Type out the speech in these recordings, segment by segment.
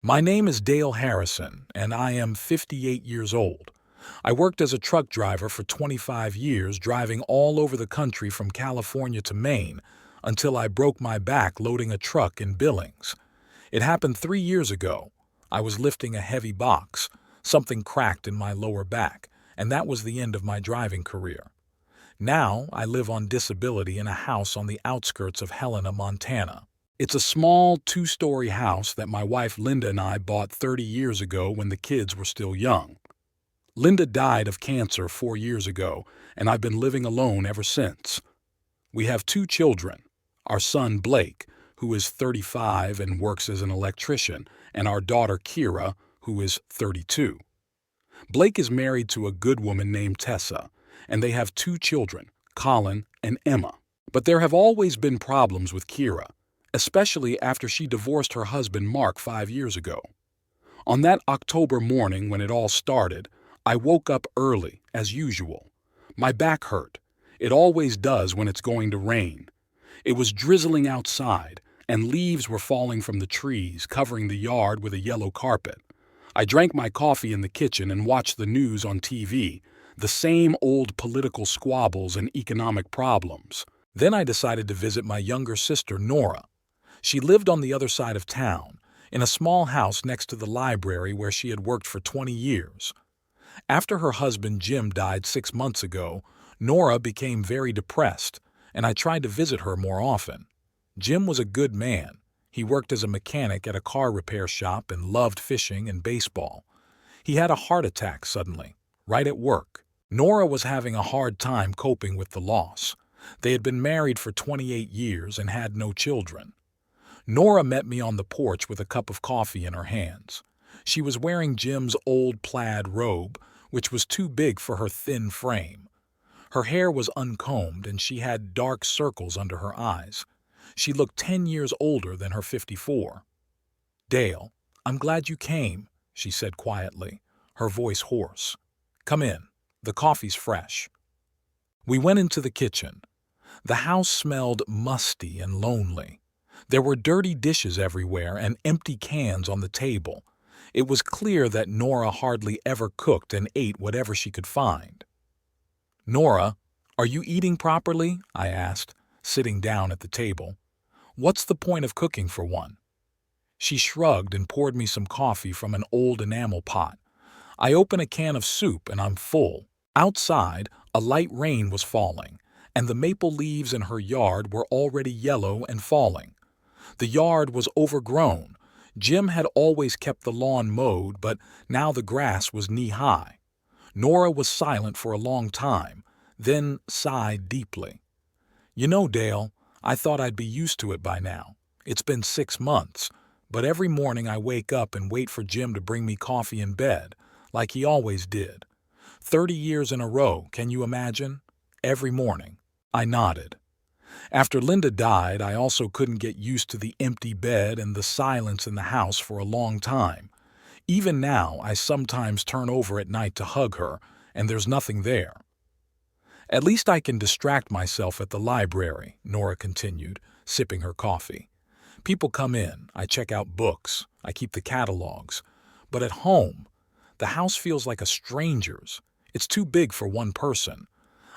My name is Dale Harrison, and I am 58 years old. I worked as a truck driver for 25 years, driving all over the country from California to Maine, until I broke my back loading a truck in Billings. It happened 3 years ago. I was lifting a heavy box. Something cracked in my lower back, and that was the end of my driving career. Now I live on disability in a house on the outskirts of Helena, Montana. It's a small two-story house that my wife Linda and I bought 30 years ago when the kids were still young. Linda died of cancer 4 years ago, and I've been living alone ever since. We have two children, our son Blake, who is 35 and works as an electrician, and our daughter Kira, who is 32. Blake is married to a good woman named Tessa, and they have two children, Colin and Emma. But there have always been problems with Kira, especially after she divorced her husband Mark 5 years ago. On that October morning when it all started, I woke up early, as usual. My back hurt. It always does when it's going to rain. It was drizzling outside, and leaves were falling from the trees, covering the yard with a yellow carpet. I drank my coffee in the kitchen and watched the news on TV, the same old political squabbles and economic problems. Then I decided to visit my younger sister, Nora. She lived on the other side of town, in a small house next to the library where she had worked for 20 years. After her husband Jim died 6 months ago, Nora became very depressed, and I tried to visit her more often. Jim was a good man. He worked as a mechanic at a car repair shop and loved fishing and baseball. He had a heart attack suddenly, right at work. Nora was having a hard time coping with the loss. They had been married for 28 years and had no children. Nora met me on the porch with a cup of coffee in her hands. She was wearing Jim's old plaid robe, which was too big for her thin frame. Her hair was uncombed and she had dark circles under her eyes. She looked 10 years older than her 54. "Dale, I'm glad you came," she said quietly, her voice hoarse. "Come in. The coffee's fresh." We went into the kitchen. The house smelled musty and lonely. There were dirty dishes everywhere and empty cans on the table. It was clear that Nora hardly ever cooked and ate whatever she could find. "Nora, are you eating properly?" I asked, sitting down at the table. "What's the point of cooking for one?" She shrugged and poured me some coffee from an old enamel pot. I open a can of soup and I'm full. Outside, a light rain was falling, and the maple leaves in her yard were already yellow and falling. The yard was overgrown. Jim had always kept the lawn mowed, but now the grass was knee-high. Nora was silent for a long time, then sighed deeply. "You know, Dale, I thought I'd be used to it by now. It's been 6 months, but every morning I wake up and wait for Jim to bring me coffee in bed, like he always did. 30 years in a row, can you imagine? Every morning." I nodded. After Linda died, I also couldn't get used to the empty bed and the silence in the house for a long time. Even now, I sometimes turn over at night to hug her, and there's nothing there. "At least I can distract myself at the library," Nora continued, sipping her coffee. "People come in, I check out books, I keep the catalogs. But at home, the house feels like a stranger's. It's too big for one person.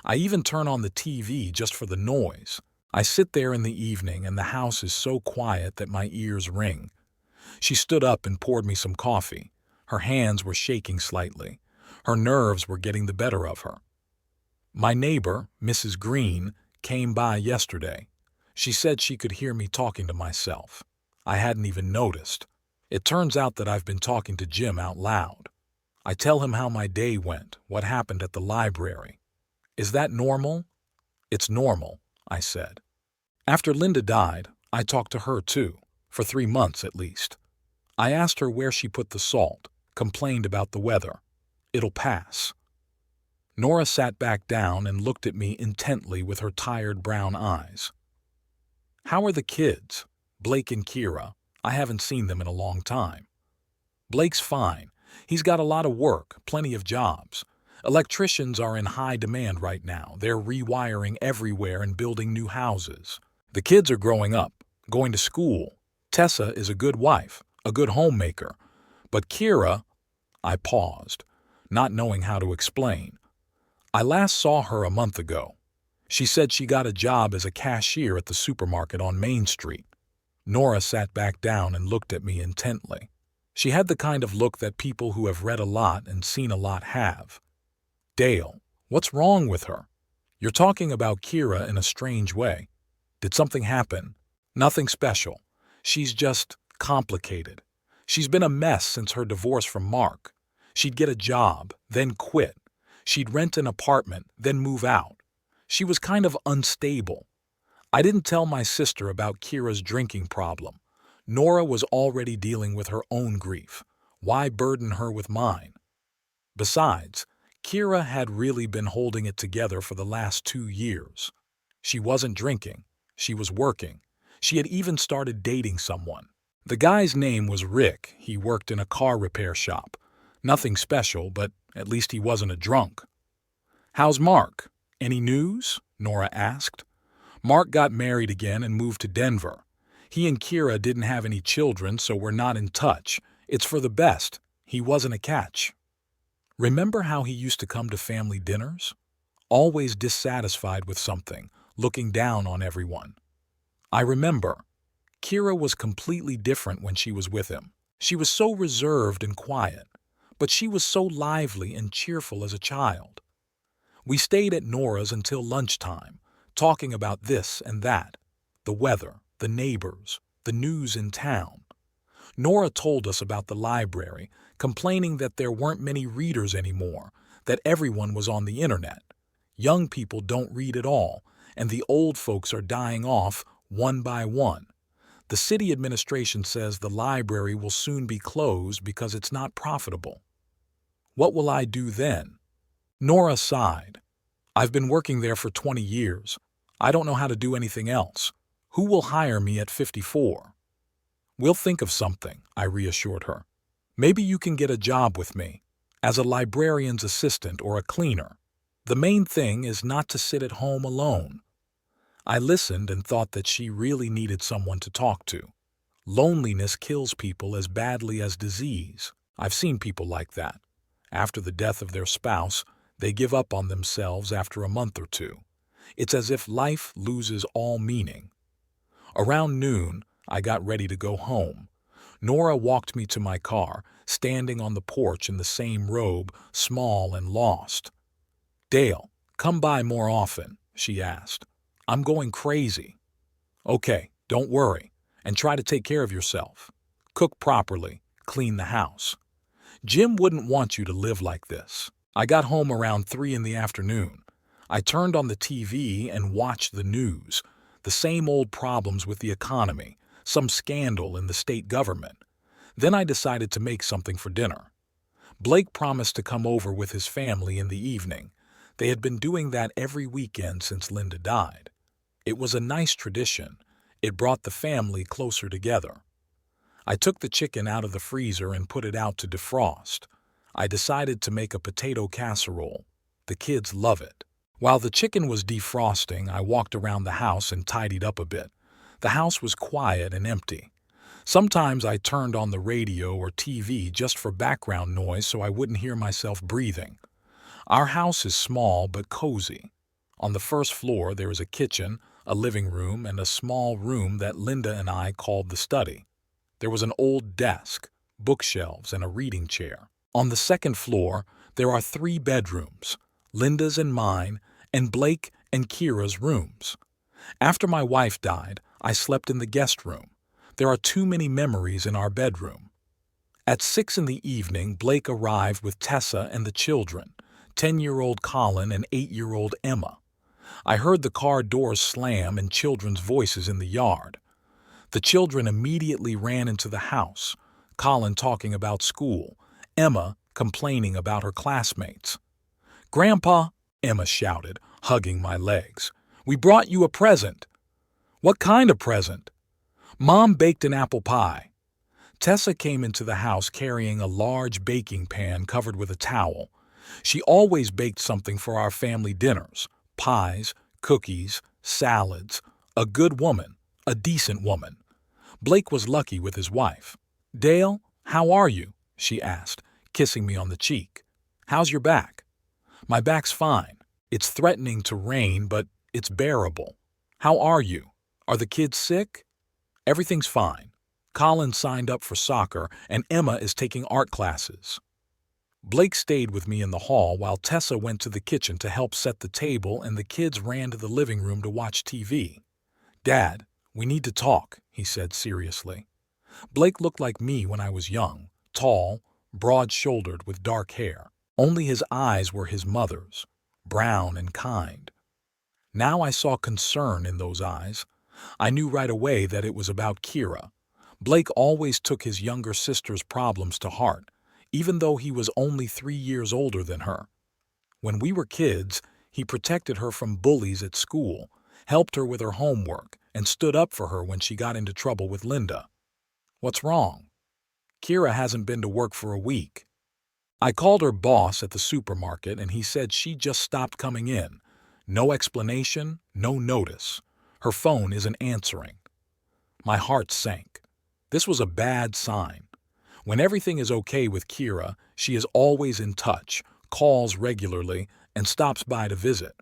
I even turn on the TV just for the noise. I sit there in the evening and the house is so quiet that my ears ring." She stood up and poured me some coffee. Her hands were shaking slightly. Her nerves were getting the better of her. "My neighbor, Mrs. Green, came by yesterday. She said she could hear me talking to myself. I hadn't even noticed. It turns out that I've been talking to Jim out loud. I tell him how my day went, what happened at the library. Is that normal?" "It's normal," I said. "After Linda died, I talked to her too, for 3 months at least. I asked her where she put the salt, complained about the weather. It'll pass." Nora sat back down and looked at me intently with her tired brown eyes. "How are the kids? Blake and Kira? I haven't seen them in a long time." "Blake's fine. He's got a lot of work, plenty of jobs. Electricians are in high demand right now. They're rewiring everywhere and building new houses. The kids are growing up, going to school. Tessa is a good wife. a good homemaker. But Kira, I paused, not knowing how to explain. I last saw her a month ago. She said she got a job as a cashier at the supermarket on Main Street. Nora sat back down and looked at me intently. She had the kind of look that people who have read a lot and seen a lot have. Dale, what's wrong with her? You're talking about Kira in a strange way. Did something happen? Nothing special. She's just complicated. She's been a mess since her divorce from Mark. She'd get a job, then quit. She'd rent an apartment, then move out. She was kind of unstable. I didn't tell my sister about Kira's drinking problem. Nora was already dealing with her own grief. Why burden her with mine? Besides, Kira had really been holding it together for the last 2 years. She wasn't drinking. She was working. She had even started dating someone. The guy's name was Rick. He worked in a car repair shop. Nothing special, but at least he wasn't a drunk. "How's Mark? Any news?" Nora asked. "Mark got married again and moved to Denver. He and Kira didn't have any children, so we're not in touch. It's for the best. He wasn't a catch." Remember how he used to come to family dinners? Always dissatisfied with something, looking down on everyone. I remember. Kira was completely different when she was with him. She was so reserved and quiet, but she was so lively and cheerful as a child. We stayed at Nora's until lunchtime, talking about this and that, the weather, the neighbors, the news in town. Nora told us about the library, complaining that there weren't many readers anymore, that everyone was on the internet. Young people don't read at all, and the old folks are dying off one by one. The city administration says the library will soon be closed because it's not profitable. What will I do then? Nora sighed. I've been working there for 20 years. I don't know how to do anything else. Who will hire me at 54? We'll think of something, I reassured her. Maybe you can get a job with me, as a librarian's assistant or a cleaner. The main thing is not to sit at home alone. I listened and thought that she really needed someone to talk to. Loneliness kills people as badly as disease. I've seen people like that. After the death of their spouse, they give up on themselves after a month or two. It's as if life loses all meaning. Around noon, I got ready to go home. Nora walked me to my car, standing on the porch in the same robe, small and lost. "Dale, come by more often," she asked. "I'm going crazy." "Okay, don't worry, and try to take care of yourself. Cook properly, clean the house. Jim wouldn't want you to live like this." I got home around 3 in the afternoon. I turned on the TV and watched the news. The same old problems with the economy, some scandal in the state government. Then I decided to make something for dinner. Blake promised to come over with his family in the evening. They had been doing that every weekend since Linda died. It was a nice tradition. It brought the family closer together. I took the chicken out of the freezer and put it out to defrost. I decided to make a potato casserole. The kids love it. While the chicken was defrosting, I walked around the house and tidied up a bit. The house was quiet and empty. Sometimes I turned on the radio or TV just for background noise so I wouldn't hear myself breathing. Our house is small but cozy. On the first floor there is a kitchen, a living room, and a small room that Linda and I called the study. There was an old desk, bookshelves, and a reading chair. On the second floor, there are 3 bedrooms, Linda's and mine, and Blake and Kira's rooms. After my wife died, I slept in the guest room. There are too many memories in our bedroom. At 6 in the evening, Blake arrived with Tessa and the children, 10-year-old Colin and 8-year-old Emma. I heard the car doors slam and children's voices in the yard. The children immediately ran into the house, Colin talking about school, Emma complaining about her classmates. "Grandpa," Emma shouted, hugging my legs, "we brought you a present." "What kind of present?" "Mom baked an apple pie." Tessa came into the house carrying a large baking pan covered with a towel. She always baked something for our family dinners, pies, cookies, salads. A good woman, a decent woman. Blake was lucky with his wife. Dale, how are you? She asked, kissing me on the cheek. How's your back? My back's fine. It's threatening to rain, but it's bearable. How are you? Are the kids sick? Everything's fine. Colin signed up for soccer, and Emma is taking art classes. Blake stayed with me in the hall while Tessa went to the kitchen to help set the table and the kids ran to the living room to watch TV. Dad, we need to talk, he said seriously. Blake looked like me when I was young, tall, broad-shouldered with dark hair. Only his eyes were his mother's, brown and kind. Now I saw concern in those eyes. I knew right away that it was about Kira. Blake always took his younger sister's problems to heart, even though he was only 3 years older than her. When we were kids, he protected her from bullies at school, helped her with her homework, and stood up for her when she got into trouble with Linda. What's wrong? Kira hasn't been to work for a week. I called her boss at the supermarket and he said she just stopped coming in. No explanation, no notice. Her phone isn't answering. My heart sank. This was a bad sign. When everything is okay with Kira, she is always in touch, calls regularly, and stops by to visit.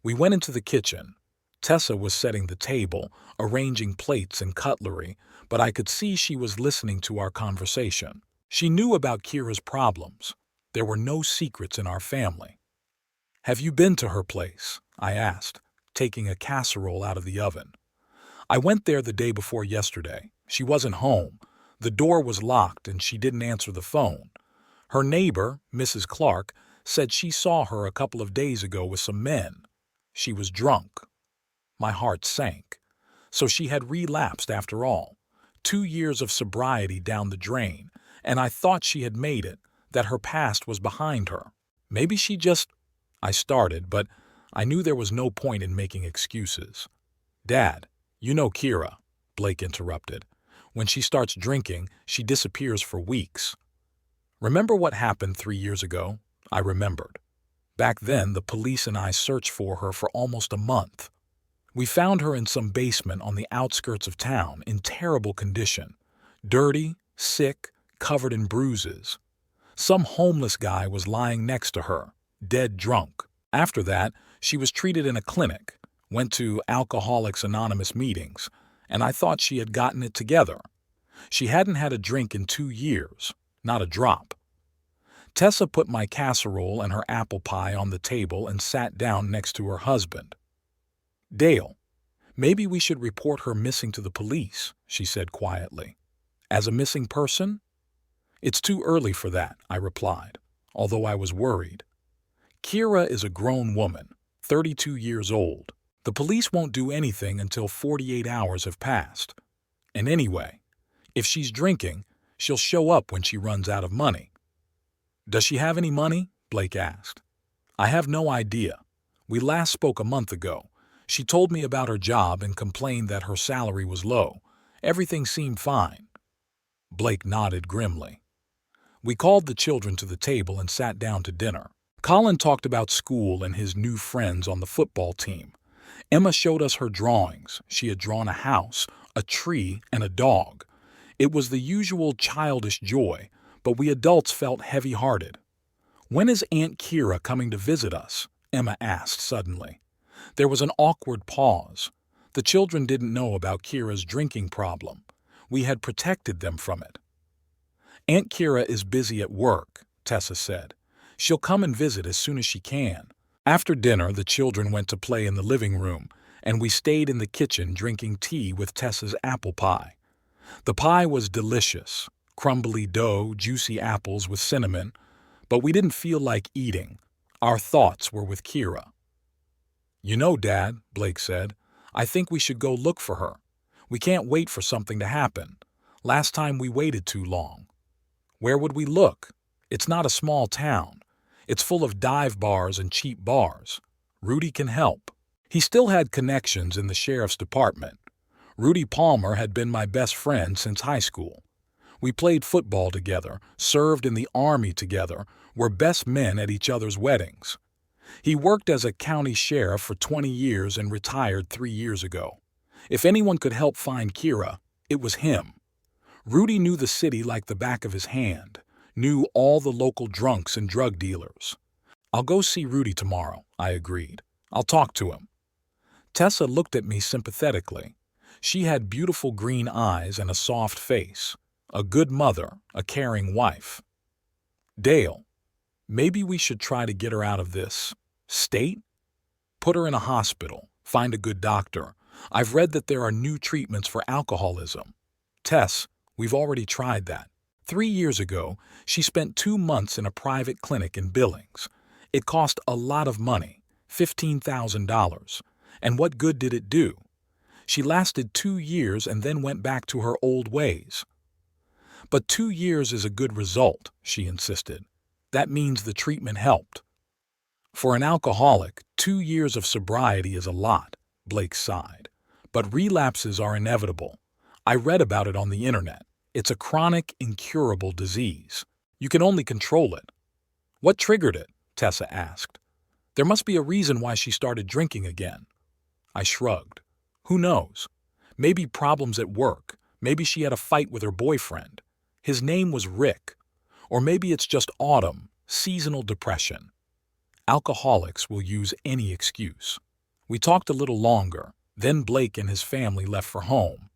We went into the kitchen. Tessa was setting the table, arranging plates and cutlery, but I could see she was listening to our conversation. She knew about Kira's problems. There were no secrets in our family. Have you been to her place? I asked, taking a casserole out of the oven. I went there the day before yesterday. She wasn't home. The door was locked and she didn't answer the phone. Her neighbor, Mrs. Clark, said she saw her a couple of days ago with some men. She was drunk. My heart sank. So she had relapsed after all. 2 years of sobriety down the drain, and I thought she had made it, that her past was behind her. Maybe she just... I started, but I knew there was no point in making excuses. Dad, you know Kira, Blake interrupted. When she starts drinking, she disappears for weeks. Remember what happened 3 years ago? I remembered. Back then, the police and I searched for her for almost a month. We found her in some basement on the outskirts of town in terrible condition. Dirty, sick, covered in bruises. Some homeless guy was lying next to her, dead drunk. After that, she was treated in a clinic, went to Alcoholics Anonymous meetings, and I thought she had gotten it together. She hadn't had a drink in 2 years, not a drop. Tessa put my casserole and her apple pie on the table and sat down next to her husband. Dale, maybe we should report her missing to the police, she said quietly. As a missing person? It's too early for that, I replied, although I was worried. Kira is a grown woman, 32 years old. The police won't do anything until 48 hours have passed. And anyway, if she's drinking, she'll show up when she runs out of money. Does she have any money? Blake asked. I have no idea. We last spoke a month ago. She told me about her job and complained that her salary was low. Everything seemed fine. Blake nodded grimly. We called the children to the table and sat down to dinner. Colin talked about school and his new friends on the football team. Emma showed us her drawings. She had drawn a house, a tree, and a dog. It was the usual childish joy, but we adults felt heavy-hearted. When is Aunt Kira coming to visit us? Emma asked suddenly. There was an awkward pause. The children didn't know about Kira's drinking problem. We had protected them from it. Aunt Kira is busy at work, Tessa said. She'll come and visit as soon as she can. After dinner, the children went to play in the living room, and we stayed in the kitchen drinking tea with Tessa's apple pie. The pie was delicious, crumbly dough, juicy apples with cinnamon, but we didn't feel like eating. Our thoughts were with Kira. You know, Dad, Blake said, I think we should go look for her. We can't wait for something to happen. Last time we waited too long. Where would we look? It's not a small town. It's full of dive bars and cheap bars. Rudy can help. He still had connections in the sheriff's department. Rudy Palmer had been my best friend since high school. We played football together, served in the army together, were best men at each other's weddings. He worked as a county sheriff for 20 years and retired 3 years ago. If anyone could help find Kira, it was him. Rudy knew the city like the back of his hand, knew all the local drunks and drug dealers. "I'll go see Rudy tomorrow," I agreed. "I'll talk to him." Tessa looked at me sympathetically. She had beautiful green eyes and a soft face. A good mother, a caring wife. "Dale, maybe we should try to get her out of this state? Put her in a hospital, find a good doctor. I've read that there are new treatments for alcoholism." "Tess, we've already tried that. 3 years ago, she spent 2 months in a private clinic in Billings. It cost a lot of money, $15,000. And what good did it do? She lasted 2 years and then went back to her old ways." "But 2 years is a good result," she insisted. "That means the treatment helped." "For an alcoholic, 2 years of sobriety is a lot," Blake sighed. "But relapses are inevitable. I read about it on the internet. It's a chronic, incurable disease. You can only control it." "What triggered it?" Tessa asked. "There must be a reason why she started drinking again." I shrugged. "Who knows? Maybe problems at work. Maybe she had a fight with her boyfriend. His name was Rick. Or maybe it's just autumn, seasonal depression. Alcoholics will use any excuse." We talked a little longer. Then Blake and his family left for home.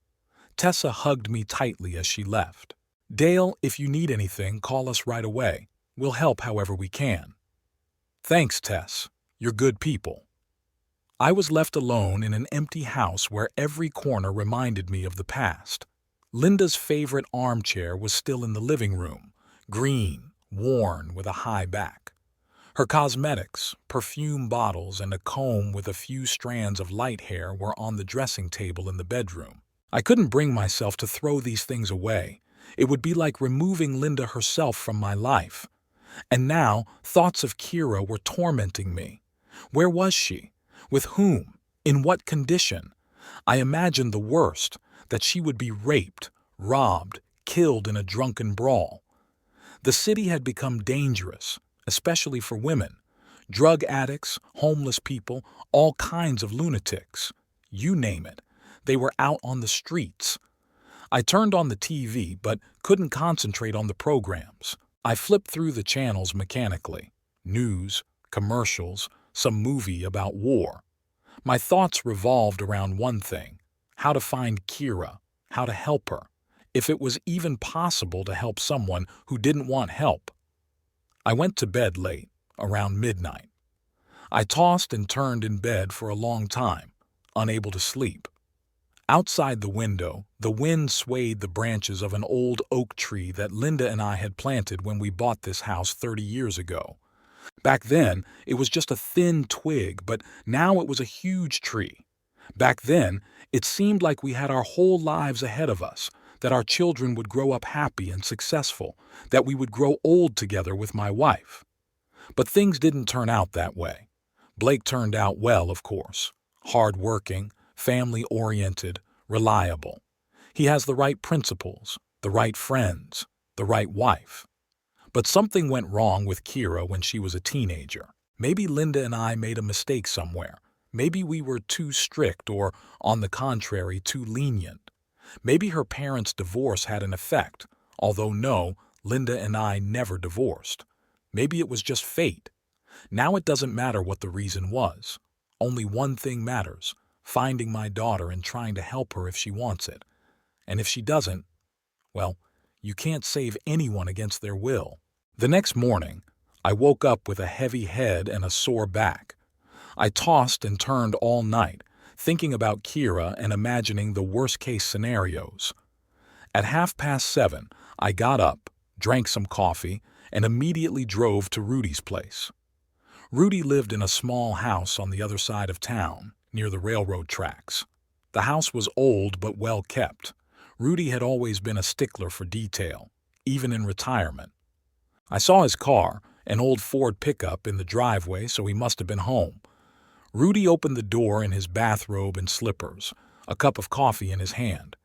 Tessa hugged me tightly as she left. "Dale, if you need anything, call us right away. We'll help however we can." "Thanks, Tess. You're good people." I was left alone in an empty house where every corner reminded me of the past. Linda's favorite armchair was still in the living room, green, worn, with a high back. Her cosmetics, perfume bottles, and a comb with a few strands of light hair were on the dressing table in the bedroom. I couldn't bring myself to throw these things away. It would be like removing Linda herself from my life. And now, thoughts of Kira were tormenting me. Where was she? With whom? In what condition? I imagined the worst, that she would be raped, robbed, killed in a drunken brawl. The city had become dangerous, especially for women. Drug addicts, homeless people, all kinds of lunatics. You name it. They were out on the streets. I turned on the TV, but couldn't concentrate on the programs. I flipped through the channels mechanically. News, commercials, some movie about war. My thoughts revolved around one thing: how to find Kira, how to help her, if it was even possible to help someone who didn't want help. I went to bed late, around midnight. I tossed and turned in bed for a long time, unable to sleep. Outside the window, the wind swayed the branches of an old oak tree that Linda and I had planted when we bought this house 30 years ago. Back then, it was just a thin twig, but now it was a huge tree. Back then, it seemed like we had our whole lives ahead of us, that our children would grow up happy and successful, that we would grow old together with my wife. But things didn't turn out that way. Blake turned out well, of course. Hard-working, family-oriented, reliable. He has the right principles, the right friends, the right wife. But something went wrong with Kira when she was a teenager. Maybe Linda and I made a mistake somewhere. Maybe we were too strict or, on the contrary, too lenient. Maybe her parents' divorce had an effect, although no, Linda and I never divorced. Maybe it was just fate. Now it doesn't matter what the reason was. Only one thing matters: finding my daughter and trying to help her if she wants it. And if she doesn't, well, you can't save anyone against their will. The next morning, I woke up with a heavy head and a sore back. I tossed and turned all night, thinking about Kira and imagining the worst-case scenarios. At 7:30, I got up, drank some coffee, and immediately drove to Rudy's place. Rudy lived in a small house on the other side of town, near the railroad tracks. The house was old but well kept. Rudy had always been a stickler for detail, even in retirement. I saw his car, an old Ford pickup, in the driveway, so he must have been home. Rudy opened the door in his bathrobe and slippers, a cup of coffee in his hand.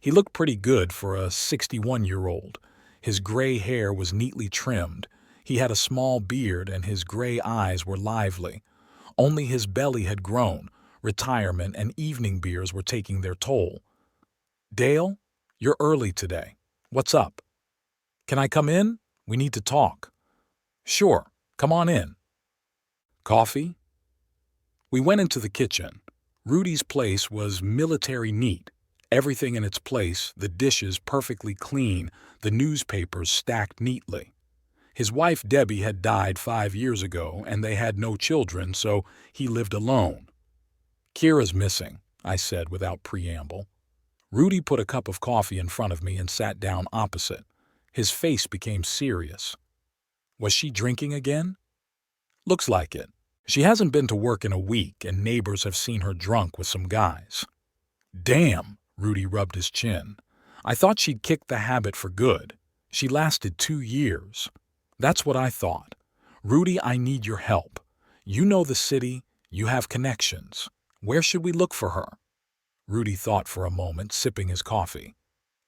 He looked pretty good for a 61-year-old. His gray hair was neatly trimmed. He had a small beard and his gray eyes were lively. Only his belly had grown. Retirement and evening beers were taking their toll. "Dale, you're early today." What's up? Can I come in? We need to talk. Sure, come on in. Coffee? We went into the kitchen. Rudy's place was military neat. Everything in its place, the dishes perfectly clean, the newspapers stacked neatly. His wife Debbie had died 5 years ago, and they had no children, so he lived alone. Kira's missing, I said without preamble. Rudy put a cup of coffee in front of me and sat down opposite. His face became serious. Was she drinking again? Looks like it. She hasn't been to work in a week, and neighbors have seen her drunk with some guys. Damn, Rudy rubbed his chin. I thought she'd kicked the habit for good. She lasted 2 years. That's what I thought. Rudy, I need your help. You know the city, you have connections. Where should we look for her? Rudy thought for a moment, sipping his coffee.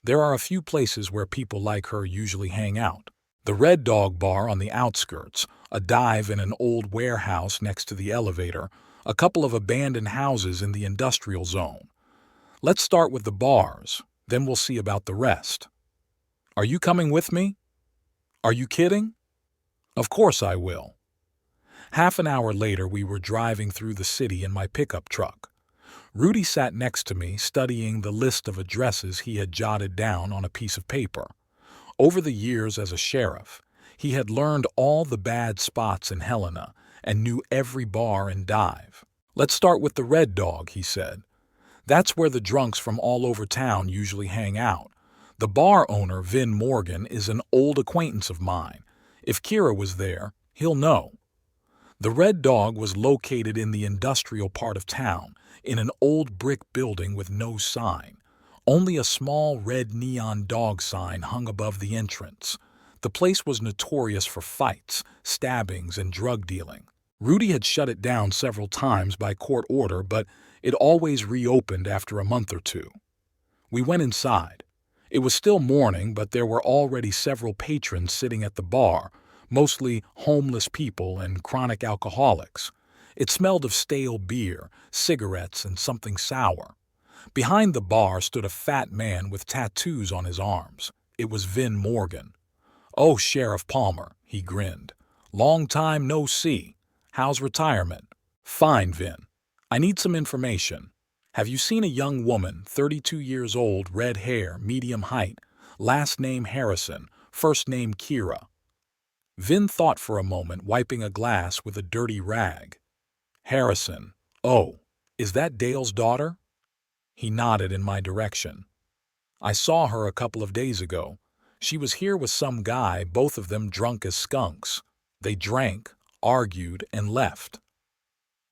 There are a few places where people like her usually hang out. The Red Dog Bar on the outskirts, a dive in an old warehouse next to the elevator, a couple of abandoned houses in the industrial zone. Let's start with the bars, then we'll see about the rest. Are you coming with me? Are you kidding? Of course I will. Half an hour later, we were driving through the city in my pickup truck. Rudy sat next to me, studying the list of addresses he had jotted down on a piece of paper. Over the years as a sheriff, he had learned all the bad spots in Helena and knew every bar and dive. Let's start with the Red Dog, he said. That's where the drunks from all over town usually hang out. The bar owner, Vin Morgan, is an old acquaintance of mine. If Kira was there, he'll know. The Red Dog was located in the industrial part of town, in an old brick building with no sign. Only a small red neon dog sign hung above the entrance. The place was notorious for fights, stabbings, and drug dealing. Rudy had shut it down several times by court order, but it always reopened after a month or two. We went inside. It was still morning, but there were already several patrons sitting at the bar, mostly homeless people and chronic alcoholics. It smelled of stale beer, cigarettes, and something sour. Behind the bar stood a fat man with tattoos on his arms. It was Vin Morgan. "Oh, Sheriff Palmer," he grinned. "Long time no see. How's retirement?" "Fine, Vin. I need some information. Have you seen a young woman, 32 years old, red hair, medium height, last name Harrison, first name Kira?" Vin thought for a moment, wiping a glass with a dirty rag. "Harrison. Oh, is that Dale's daughter?" He nodded in my direction. "I saw her a couple of days ago. She was here with some guy, both of them drunk as skunks. They drank, argued, and left."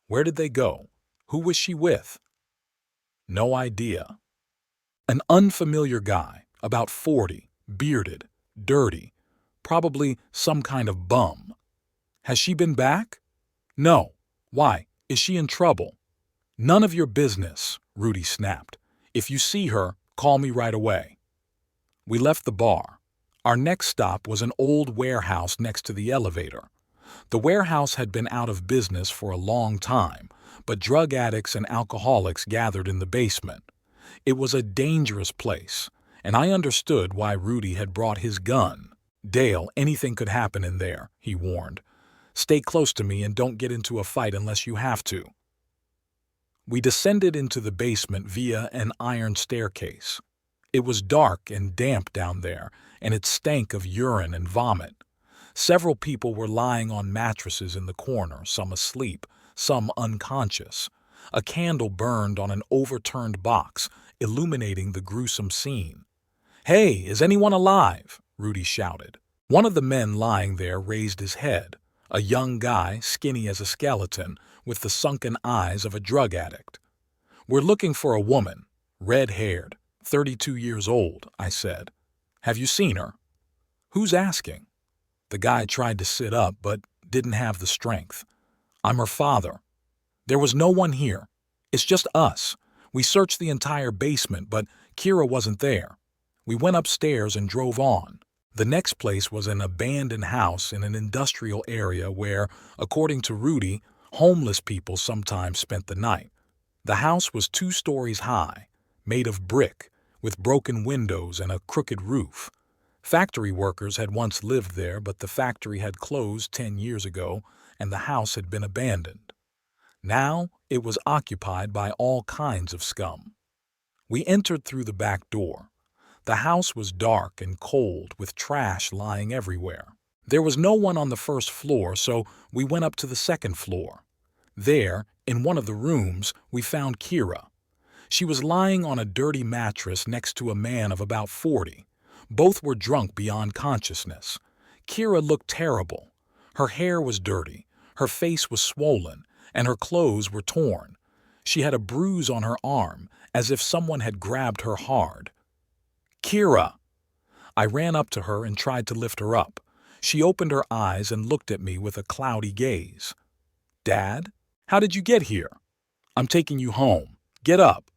"Where did they go? Who was she with?" "No idea. An unfamiliar guy, about 40, bearded, dirty, probably some kind of bum." "Has she been back?" "No. Why? Is she in trouble?" "None of your business," Rudy snapped. "If you see her, call me right away." We left the bar. Our next stop was an old warehouse next to the elevator. The warehouse had been out of business for a long time, but drug addicts and alcoholics gathered in the basement. It was a dangerous place, and I understood why Rudy had brought his gun. "Dale, anything could happen in there," he warned. "Stay close to me and don't get into a fight unless you have to." We descended into the basement via an iron staircase. It was dark and damp down there, and it stank of urine and vomit. Several people were lying on mattresses in the corner, some asleep, some unconscious. A candle burned on an overturned box, illuminating the gruesome scene. "Hey, is anyone alive?" Rudy shouted. One of the men lying there raised his head, a young guy, skinny as a skeleton, with the sunken eyes of a drug addict. "We're looking for a woman, red-haired, 32 years old," I said. "Have you seen her?" "Who's asking?" The guy tried to sit up, but didn't have the strength. "I'm her father." "There was no one here. It's just us. We searched the entire basement, but Kira wasn't there. We went upstairs and drove on." The next place was an abandoned house in an industrial area where, according to Rudy, homeless people sometimes spent the night. The house was 2 stories high, made of brick, with broken windows and a crooked roof. Factory workers had once lived there, but the factory had closed 10 years ago and the house had been abandoned. Now it was occupied by all kinds of scum. We entered through the back door. The house was dark and cold with trash lying everywhere. There was no one on the first floor, so we went up to the second floor. There, in one of the rooms, we found Kira. She was lying on a dirty mattress next to a man of about 40. Both were drunk beyond consciousness. Kira looked terrible. Her hair was dirty, her face was swollen, and her clothes were torn. She had a bruise on her arm, as if someone had grabbed her hard. "Kira!" I ran up to her and tried to lift her up. She opened her eyes and looked at me with a cloudy gaze. "Dad? How did you get here?" "I'm taking you home. Get up."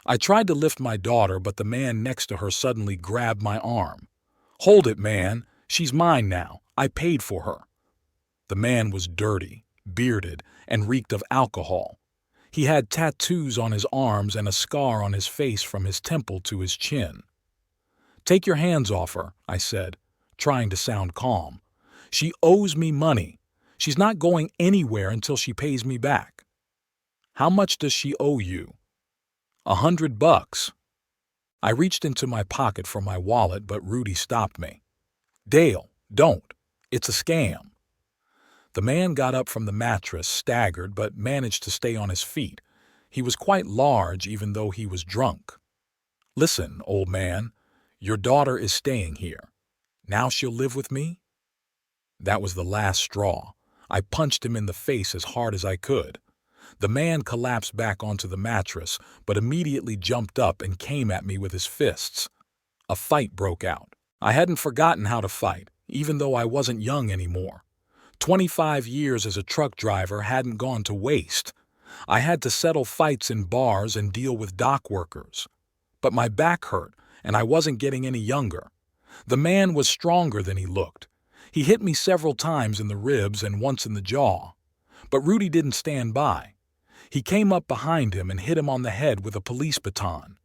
I tried to lift my daughter, but the man next to her suddenly grabbed my arm. "Hold it, man. She's mine now. I paid for her." The man was dirty, bearded, and reeked of alcohol. He had tattoos on his arms and a scar on his face from his temple to his chin. "Take your hands off her," I said, trying to sound calm. "She owes me money. She's not going anywhere until she pays me back." "How much does she owe you?" $100. I reached into my pocket for my wallet, but Rudy stopped me. "Dale, don't. It's a scam." The man got up from the mattress, staggered, but managed to stay on his feet. He was quite large, even though he was drunk. "Listen, old man, your daughter is staying here. Now she'll live with me?" That was the last straw. I punched him in the face as hard as I could. The man collapsed back onto the mattress, but immediately jumped up and came at me with his fists. A fight broke out. I hadn't forgotten how to fight, even though I wasn't young anymore. 25 years as a truck driver hadn't gone to waste. I had to settle fights in bars and deal with dock workers. But my back hurt, and I wasn't getting any younger. The man was stronger than he looked. He hit me several times in the ribs and once in the jaw. But Rudy didn't stand by. He came up behind him and hit him on the head with a police baton.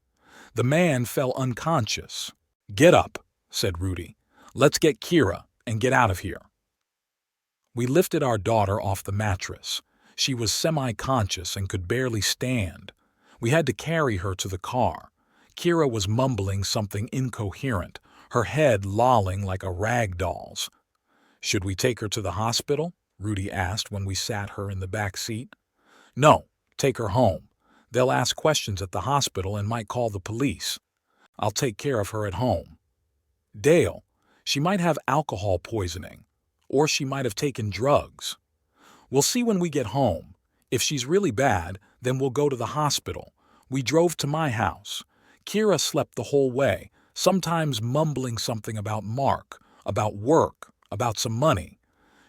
The man fell unconscious. "Get up," said Rudy. "Let's get Kira and get out of here." We lifted our daughter off the mattress. She was semi-conscious and could barely stand. We had to carry her to the car. Kira was mumbling something incoherent, her head lolling like a rag doll's. "Should we take her to the hospital?" Rudy asked when we sat her in the back seat. "No, take her home. They'll ask questions at the hospital and might call the police. I'll take care of her at home." "Dale, she might have alcohol poisoning. Or she might have taken drugs. We'll see when we get home. If she's really bad, then we'll go to the hospital. We drove to my house. Kira slept the whole way, sometimes mumbling something about Mark, about work, about some money.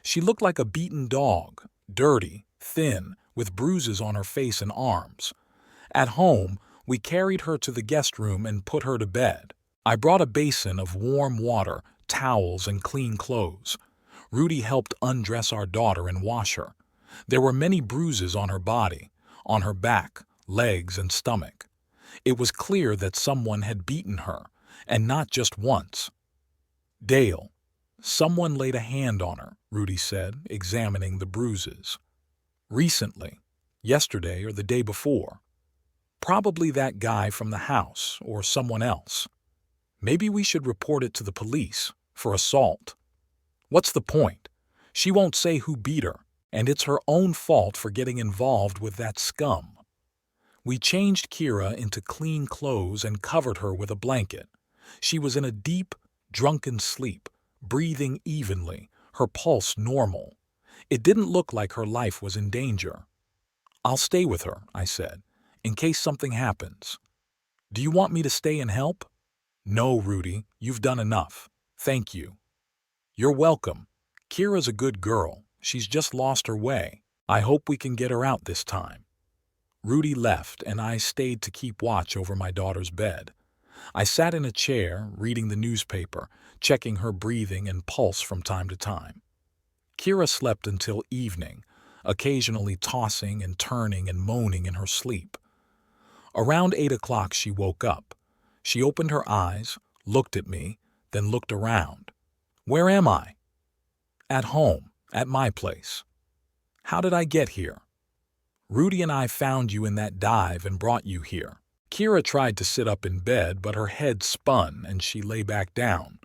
She looked like a beaten dog, dirty, thin, with bruises on her face and arms. At home, we carried her to the guest room and put her to bed. I brought a basin of warm water, towels, and clean clothes. Rudy helped undress our daughter and wash her. There were many bruises on her body, on her back, legs, and stomach. It was clear that someone had beaten her, and not just once. "Dale, someone laid a hand on her," Rudy said, examining the bruises. "Recently, yesterday or the day before. Probably that guy from the house or someone else. Maybe we should report it to the police for assault. What's the point? She won't say who beat her, and it's her own fault for getting involved with that scum." We changed Kira into clean clothes and covered her with a blanket. She was in a deep, drunken sleep, breathing evenly, her pulse normal. It didn't look like her life was in danger. "I'll stay with her," I said, "in case something happens." "Do you want me to stay and help?" "No, Rudy, you've done enough. Thank you." "You're welcome. Kira's a good girl. She's just lost her way. I hope we can get her out this time." Rudy left, and I stayed to keep watch over my daughter's bed. I sat in a chair, reading the newspaper, checking her breathing and pulse from time to time. Kira slept until evening, occasionally tossing and turning and moaning in her sleep. Around 8 o'clock she woke up. She opened her eyes, looked at me, then looked around. Where am I? At home, at my place. How did I get here? Rudy and I found you in that dive and brought you here. Kira tried to sit up in bed, but her head spun and she lay back down.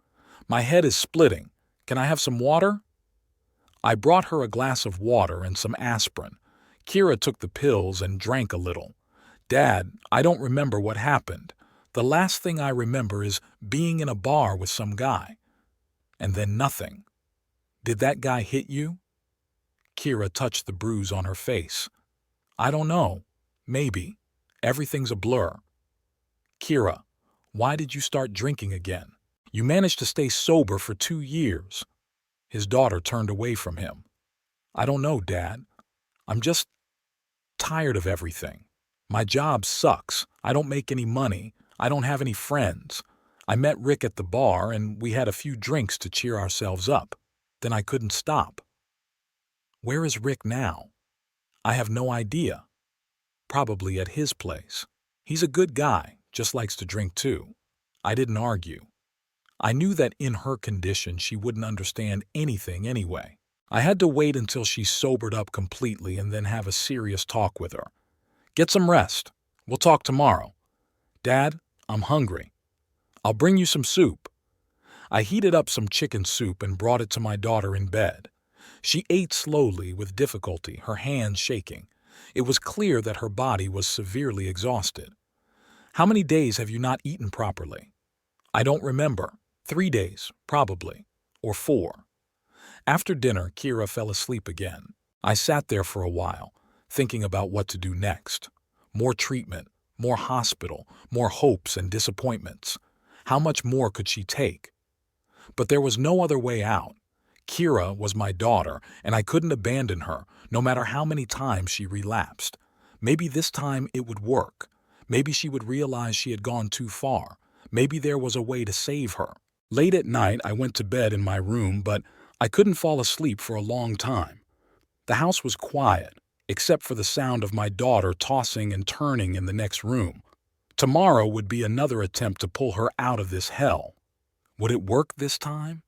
My head is splitting. Can I have some water? I brought her a glass of water and some aspirin. Kira took the pills and drank a little. Dad, I don't remember what happened. The last thing I remember is being in a bar with some guy. And then nothing. Did that guy hit you? Kira touched the bruise on her face. I don't know. Maybe. Everything's a blur. Kira, why did you start drinking again? You managed to stay sober for 2 years. His daughter turned away from him. I don't know, Dad. I'm just tired of everything. My job sucks. I don't make any money. I don't have any friends. I met Rick at the bar and we had a few drinks to cheer ourselves up. Then I couldn't stop. Where is Rick now? I have no idea. Probably at his place. He's a good guy, just likes to drink too. I didn't argue. I knew that in her condition she wouldn't understand anything anyway. I had to wait until she sobered up completely and then have a serious talk with her. Get some rest. We'll talk tomorrow. Dad, I'm hungry. I'll bring you some soup. I heated up some chicken soup and brought it to my daughter in bed. She ate slowly with difficulty, her hands shaking. It was clear that her body was severely exhausted. How many days have you not eaten properly? I don't remember. 3 days, probably. Or 4. After dinner, Kira fell asleep again. I sat there for a while, thinking about what to do next. More treatment, more hospital, more hopes and disappointments. How much more could she take? But there was no other way out. Kira was my daughter, and I couldn't abandon her, no matter how many times she relapsed. Maybe this time it would work. Maybe she would realize she had gone too far. Maybe there was a way to save her. Late at night, I went to bed in my room, but I couldn't fall asleep for a long time. The house was quiet, except for the sound of my daughter tossing and turning in the next room. Tomorrow would be another attempt to pull her out of this hell. Would it work this time?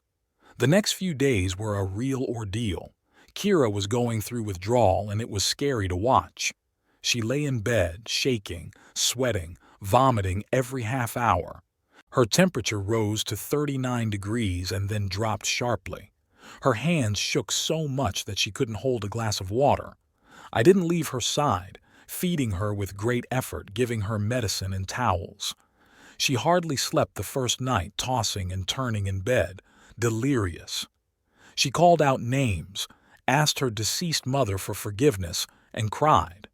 The next few days were a real ordeal. Kira was going through withdrawal, and it was scary to watch. She lay in bed, shaking, sweating, vomiting every half hour. Her temperature rose to 39 degrees and then dropped sharply. Her hands shook so much that she couldn't hold a glass of water. I didn't leave her side, feeding her with great effort, giving her medicine and towels. She hardly slept the first night, tossing and turning in bed, delirious. She called out names, asked her deceased mother for forgiveness, and cried.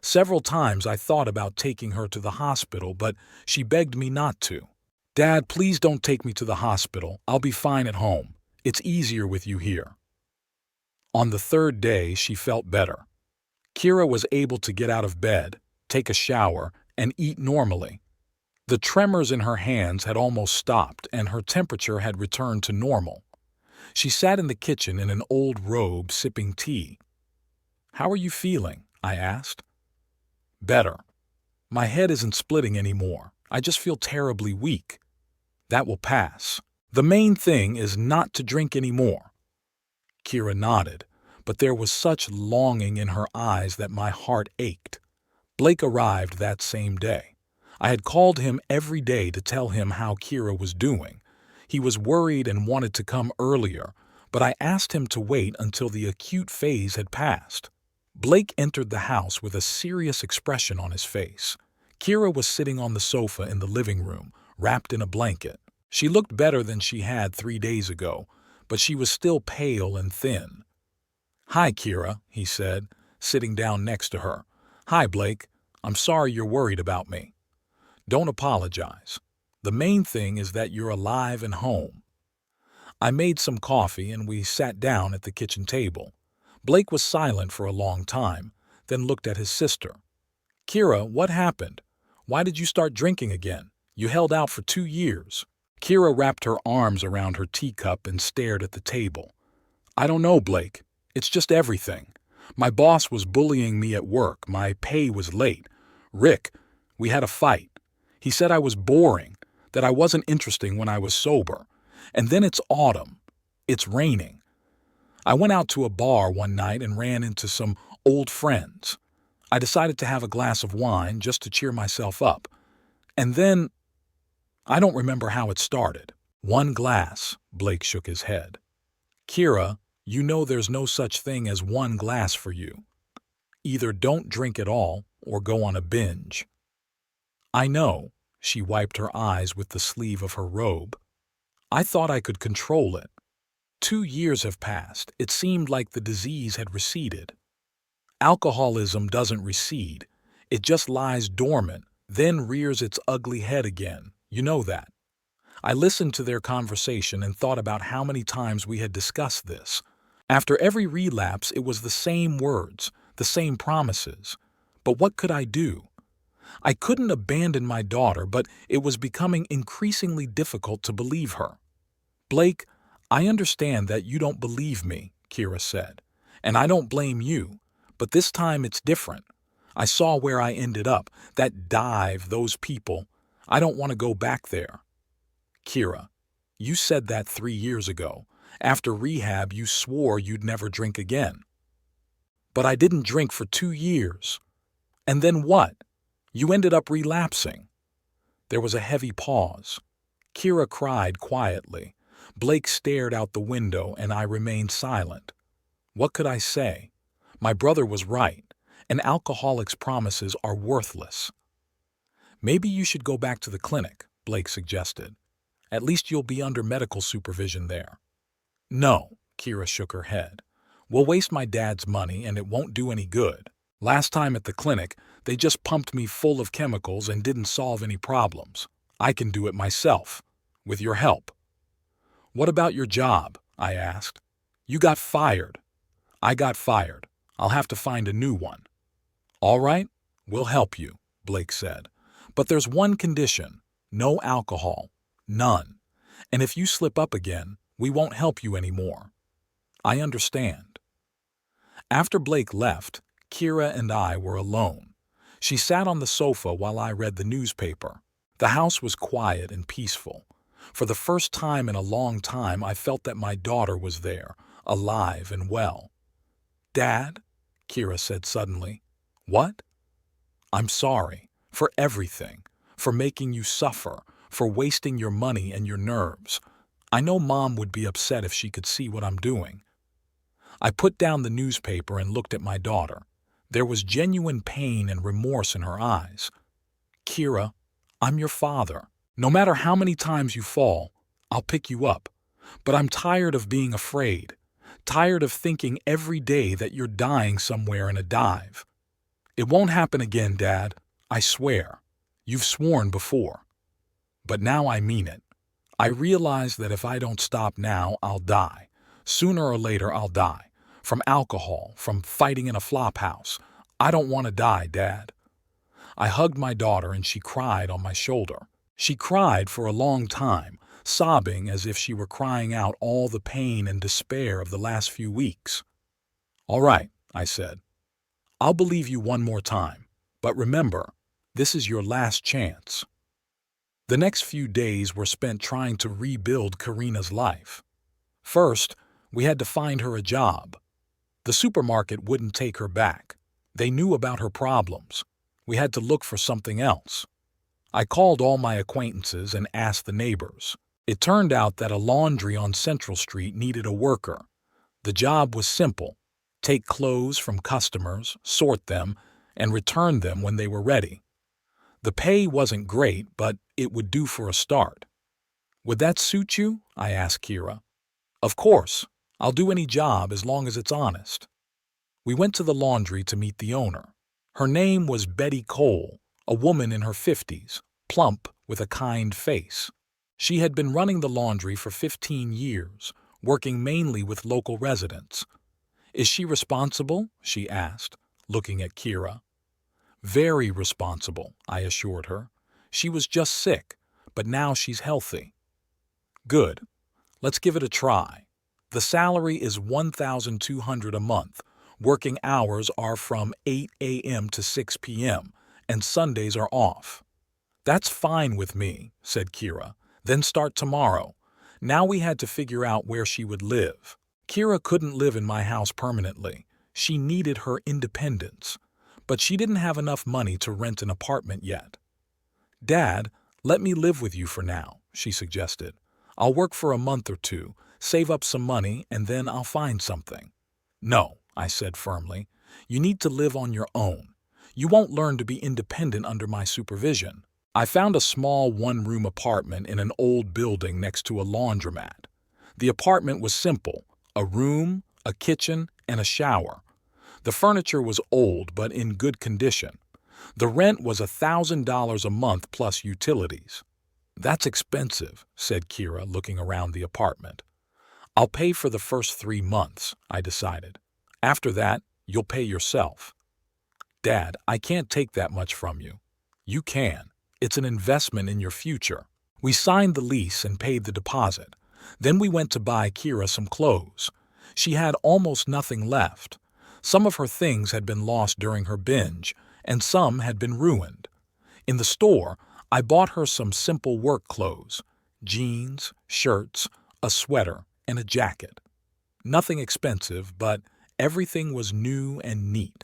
Several times I thought about taking her to the hospital, but she begged me not to. Dad, please don't take me to the hospital. I'll be fine at home. It's easier with you here. On the 3rd day, she felt better. Kira was able to get out of bed, take a shower, and eat normally. The tremors in her hands had almost stopped, and her temperature had returned to normal. She sat in the kitchen in an old robe, sipping tea. How are you feeling? I asked. Better. My head isn't splitting anymore. I just feel terribly weak. That will pass. The main thing is not to drink anymore. Kira nodded, but there was such longing in her eyes that my heart ached. Blake arrived that same day. I had called him every day to tell him how Kira was doing. He was worried and wanted to come earlier, but I asked him to wait until the acute phase had passed. Blake entered the house with a serious expression on his face. Kira was sitting on the sofa in the living room, wrapped in a blanket. She looked better than she had 3 days ago, but she was still pale and thin. Hi, Kira, he said, sitting down next to her. Hi, Blake. I'm sorry you're worried about me. Don't apologize. The main thing is that you're alive and home. I made some coffee and we sat down at the kitchen table. Blake was silent for a long time, then looked at his sister. Kira, what happened? Why did you start drinking again? You held out for 2 years. Kira wrapped her arms around her teacup and stared at the table. I don't know, Blake. It's just everything. My boss was bullying me at work. My pay was late. Rick, we had a fight. He said I was boring, that I wasn't interesting when I was sober. And then it's autumn. It's raining. I went out to a bar one night and ran into some old friends. I decided to have a glass of wine just to cheer myself up. And then, I don't remember how it started. One glass, Blake shook his head. Kira, you know there's no such thing as one glass for you. Either don't drink at all or go on a binge. I know, she wiped her eyes with the sleeve of her robe. I thought I could control it. 2 years have passed. It seemed like the disease had receded. Alcoholism doesn't recede. It just lies dormant, then rears its ugly head again. You know that. I listened to their conversation and thought about how many times we had discussed this. After every relapse, it was the same words, the same promises. But what could I do? I couldn't abandon my daughter, but it was becoming increasingly difficult to believe her. Blake, I understand that you don't believe me, Kira said, and I don't blame you, but this time it's different. I saw where I ended up, that dive, those people. I don't want to go back there. Kira, you said that 3 years ago. After rehab, you swore you'd never drink again. But I didn't drink for 2 years. And then what? You ended up relapsing. There was a heavy pause. Kira cried quietly. Blake stared out the window and I remained silent. What could I say? My brother was right. An alcoholic's promises are worthless. Maybe you should go back to the clinic, Blake suggested. At least you'll be under medical supervision there. No, Kira shook her head. We'll waste my dad's money and it won't do any good. Last time at the clinic, they just pumped me full of chemicals and didn't solve any problems. I can do it myself, with your help. What about your job? I asked. You got fired. I got fired. I'll have to find a new one. All right, we'll help you, Blake said. But there's one condition. No alcohol. None. And if you slip up again, we won't help you anymore. I understand. After Blake left, Kira and I were alone. She sat on the sofa while I read the newspaper. The house was quiet and peaceful. For the first time in a long time, I felt that my daughter was there, alive and well. Dad? Kira said suddenly. What? I'm sorry. For everything. For making you suffer. For wasting your money and your nerves. I know Mom would be upset if she could see what I'm doing. I put down the newspaper and looked at my daughter. There was genuine pain and remorse in her eyes. Kira, I'm your father. No matter how many times you fall, I'll pick you up. But I'm tired of being afraid. Tired of thinking every day that you're dying somewhere in a dive. It won't happen again, Dad. I swear. You've sworn before. But now I mean it. I realize that if I don't stop now, I'll die. Sooner or later, I'll die. From alcohol, from fighting in a flop house. I don't want to die, Dad. I hugged my daughter and she cried on my shoulder. She cried for a long time, sobbing as if she were crying out all the pain and despair of the last few weeks. All right, I said. I'll believe you one more time. But remember, this is your last chance. The next few days were spent trying to rebuild Karina's life. First, we had to find her a job. The supermarket wouldn't take her back. They knew about her problems. We had to look for something else. I called all my acquaintances and asked the neighbors. It turned out that a laundry on Central Street needed a worker. The job was simple. Take clothes from customers, sort them, and return them when they were ready. The pay wasn't great, but it would do for a start. Would that suit you? I asked Kira. Of course. I'll do any job as long as it's honest. We went to the laundry to meet the owner. Her name was Betty Cole, a woman in her 50s, plump with a kind face. She had been running the laundry for 15 years, working mainly with local residents. Is she responsible? She asked, looking at Kira. Very responsible, I assured her. She was just sick, but now she's healthy. Good. Let's give it a try. The salary is $1,200 a month. Working hours are from 8 a.m. to 6 p.m., and Sundays are off. That's fine with me, said Kira. Then start tomorrow. Now we had to figure out where she would live. Kira couldn't live in my house permanently. She needed her independence. But she didn't have enough money to rent an apartment yet. "Dad, let me live with you for now," she suggested. "I'll work for a month or two, save up some money, and then I'll find something." "No," I said firmly. "You need to live on your own. You won't learn to be independent under my supervision." I found a small one-room apartment in an old building next to a laundromat. The apartment was simple: a room, a kitchen, and a shower. The furniture was old but in good condition. The rent was $1,000 a month plus utilities. "That's expensive," said Kira, looking around the apartment. "I'll pay for the first 3 months," I decided. "After that, you'll pay yourself." "Dad, I can't take that much from you." "You can. It's an investment in your future." We signed the lease and paid the deposit. Then we went to buy Kira some clothes. She had almost nothing left. Some of her things had been lost during her binge, and some had been ruined. In the store, I bought her some simple work clothes: jeans, shirts, a sweater, and a jacket. Nothing expensive, but everything was new and neat.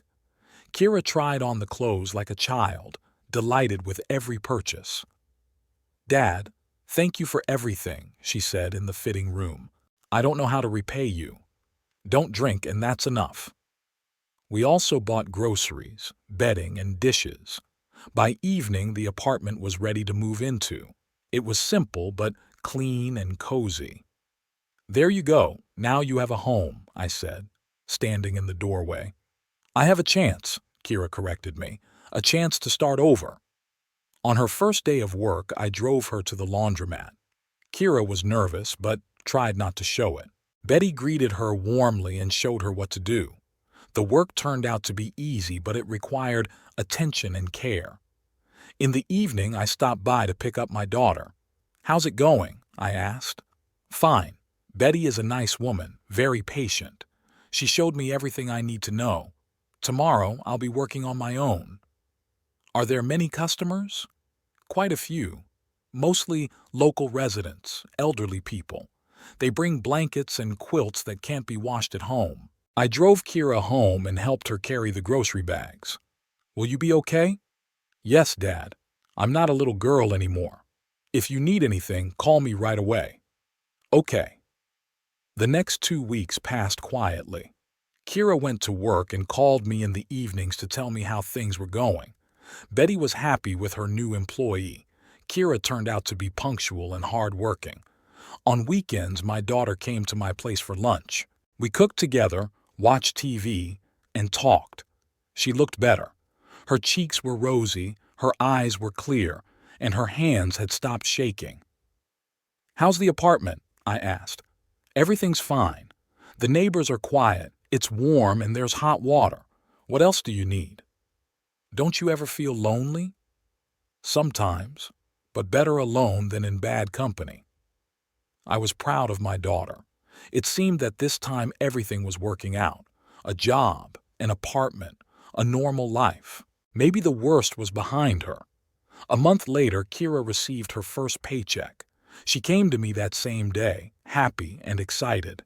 Kira tried on the clothes like a child, delighted with every purchase. "Dad, thank you for everything," she said in the fitting room. "I don't know how to repay you. Don't drink, and that's enough." We also bought groceries, bedding, and dishes. By evening, the apartment was ready to move into. It was simple but clean and cozy. "There you go. Now you have a home," I said, standing in the doorway. "I have a chance," Kira corrected me, "a chance to start over." On her first day of work, I drove her to the laundromat. Kira was nervous, but tried not to show it. Betty greeted her warmly and showed her what to do. The work turned out to be easy, but it required attention and care. In the evening, I stopped by to pick up my daughter. "How's it going?" I asked. "Fine. Betty is a nice woman, very patient. She showed me everything I need to know. Tomorrow, I'll be working on my own." "Are there many customers?" "Quite a few. Mostly local residents, elderly people. They bring blankets and quilts that can't be washed at home." I drove Kira home and helped her carry the grocery bags. "Will you be okay?" "Yes, Dad. I'm not a little girl anymore. If you need anything, call me right away." "Okay." The next 2 weeks passed quietly. Kira went to work and called me in the evenings to tell me how things were going. Betty was happy with her new employee. Kira turned out to be punctual and hardworking. On weekends, my daughter came to my place for lunch. We cooked together, watched TV, and talked. She looked better. Her cheeks were rosy, her eyes were clear, and her hands had stopped shaking. "How's the apartment?" I asked. "Everything's fine. The neighbors are quiet, it's warm, and there's hot water. What else do you need?" "Don't you ever feel lonely?" "Sometimes, but better alone than in bad company." I was proud of my daughter. It seemed that this time everything was working out. A job, an apartment, a normal life. Maybe the worst was behind her. A month later, Kira received her first paycheck. She came to me that same day, happy and excited.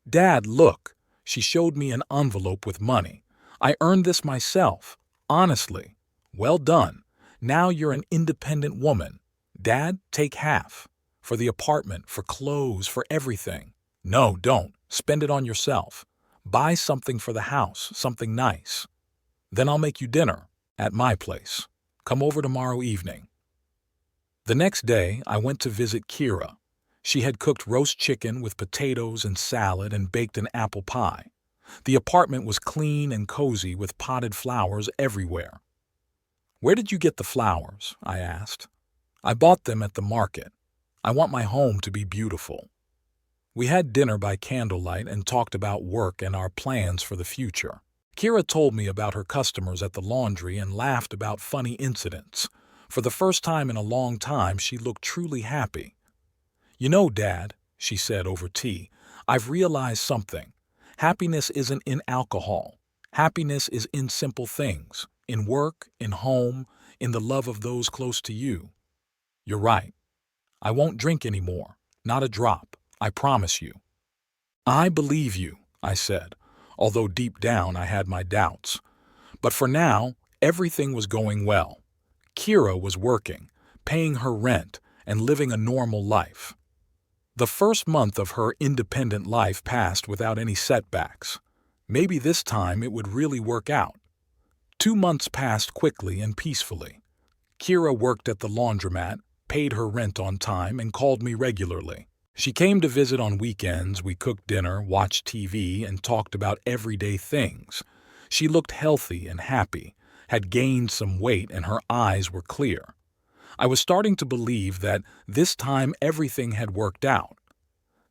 "Dad, look." She showed me an envelope with money. "I earned this myself. Honestly. Well done. Now you're an independent woman. Dad, take half. For the apartment, for clothes, for everything." "No, don't. Spend it on yourself. Buy something for the house, something nice. Then I'll make you dinner, at my place. Come over tomorrow evening." The next day, I went to visit Kira. She had cooked roast chicken with potatoes and salad and baked an apple pie. The apartment was clean and cozy with potted flowers everywhere. "Where did you get the flowers?" I asked. "I bought them at the market. I want my home to be beautiful." We had dinner by candlelight and talked about work and our plans for the future. Kira told me about her customers at the laundry and laughed about funny incidents. For the first time in a long time, she looked truly happy. "You know, Dad," she said over tea, "I've realized something. Happiness isn't in alcohol. Happiness is in simple things, in work, in home, in the love of those close to you." "You're right. I won't drink anymore, not a drop. I promise you." "I believe you," I said, although deep down I had my doubts. But for now, everything was going well. Kira was working, paying her rent, and living a normal life. The first month of her independent life passed without any setbacks. Maybe this time it would really work out. 2 months passed quickly and peacefully. Kira worked at the laundromat, paid her rent on time, and called me regularly. She came to visit on weekends, we cooked dinner, watched TV, and talked about everyday things. She looked healthy and happy, had gained some weight, and her eyes were clear. I was starting to believe that this time everything had worked out.